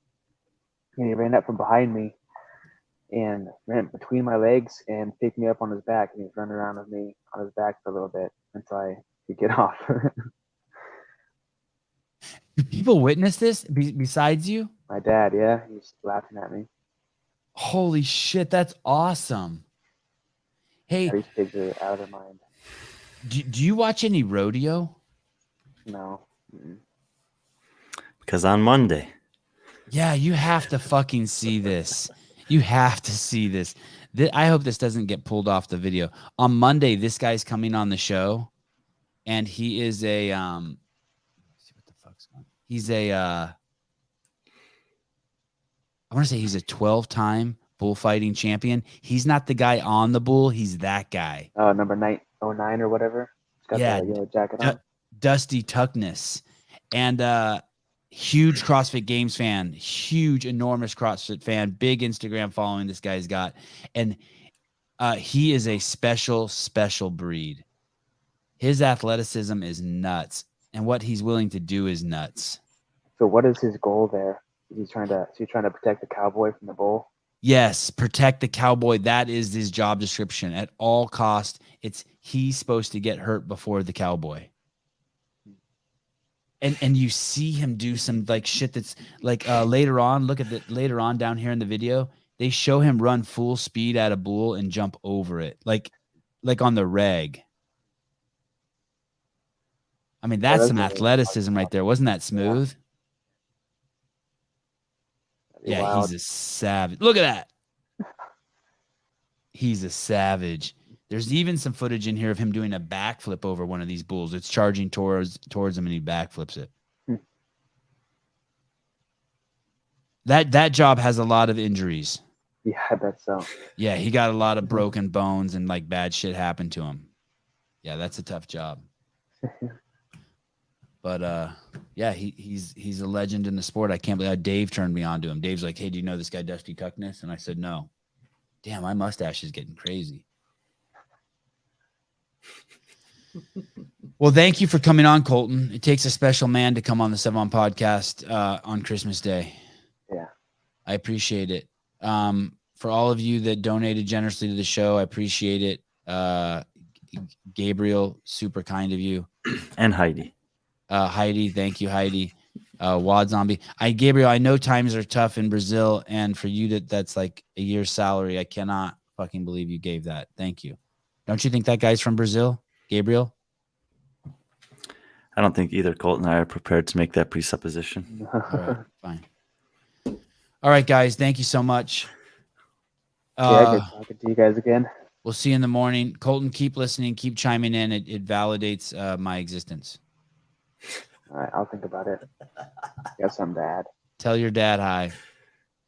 and he ran up from behind me and ran between my legs and picked me up on his back, and he was running around with me on his back for a little bit until I could get off. Do people witness this besides you? My dad, yeah, he's laughing at me. Holy shit, that's awesome. Hey, yeah, these pigs are out of their mind. Do you watch any rodeo? No. Mm-mm. Because on Monday. Yeah, you have to fucking see this. You have to see this. I hope this doesn't get pulled off the video. On Monday, this guy's coming on the show, and he is a let's see what the fuck's going on. He's a I want to say he's a 12-time bullfighting champion. He's not the guy on the bull, he's that guy. Number 909 or whatever. He's got the yellow jacket on. Dusty Tuckness. And huge CrossFit Games fan, huge, enormous CrossFit fan, big Instagram following this guy's got. And he is a special breed. His athleticism is nuts, and what he's willing to do is nuts. So what is his goal there? Is he trying to protect the cowboy from the bull? Yes, protect the cowboy. That is his job description. At all costs, he's supposed to get hurt before the cowboy. and you see him do some like shit that's like later on. Look at the later on down here in the video. They show him run full speed at a bull and jump over it, like on the reg. I mean, that's some athleticism right there. Wasn't that smooth? Yeah, Wild. he's a savage. Look at that. He's a savage. There's even some footage in here of him doing a backflip over one of these bulls. It's charging towards him, and he backflips it. That job has a lot of injuries. Yeah, I bet so. Yeah, he got a lot of broken bones and like bad shit happened to him. Yeah, that's a tough job. But yeah, he's a legend in the sport. I can't believe how Dave turned me on to him. Dave's like, "Hey, do you know this guy Dusty Cuckness?" And I said, "No." Damn, my mustache is getting crazy. Well, thank you for coming on, Colton. It takes a special man to come on the Sevan podcast on Christmas Day. Yeah. I appreciate it. For all of you that donated generously to the show, I appreciate it. Gabriel, super kind of you. And Heidi. Heidi, thank you, Heidi. Wad Zombie. Gabriel, I know times are tough in Brazil, and for you that's like a year's salary. I cannot fucking believe you gave that. Thank you. Don't you think that guy's from Brazil, Gabriel? I don't think either Colton and I are prepared to make that presupposition. All right, fine. All right, guys. Thank you so much. Yeah, good talking to you guys again. We'll see you in the morning. Colton, keep listening, keep chiming in. It validates my existence. All right, I'll think about it. Guess I'm bad. Tell your dad hi.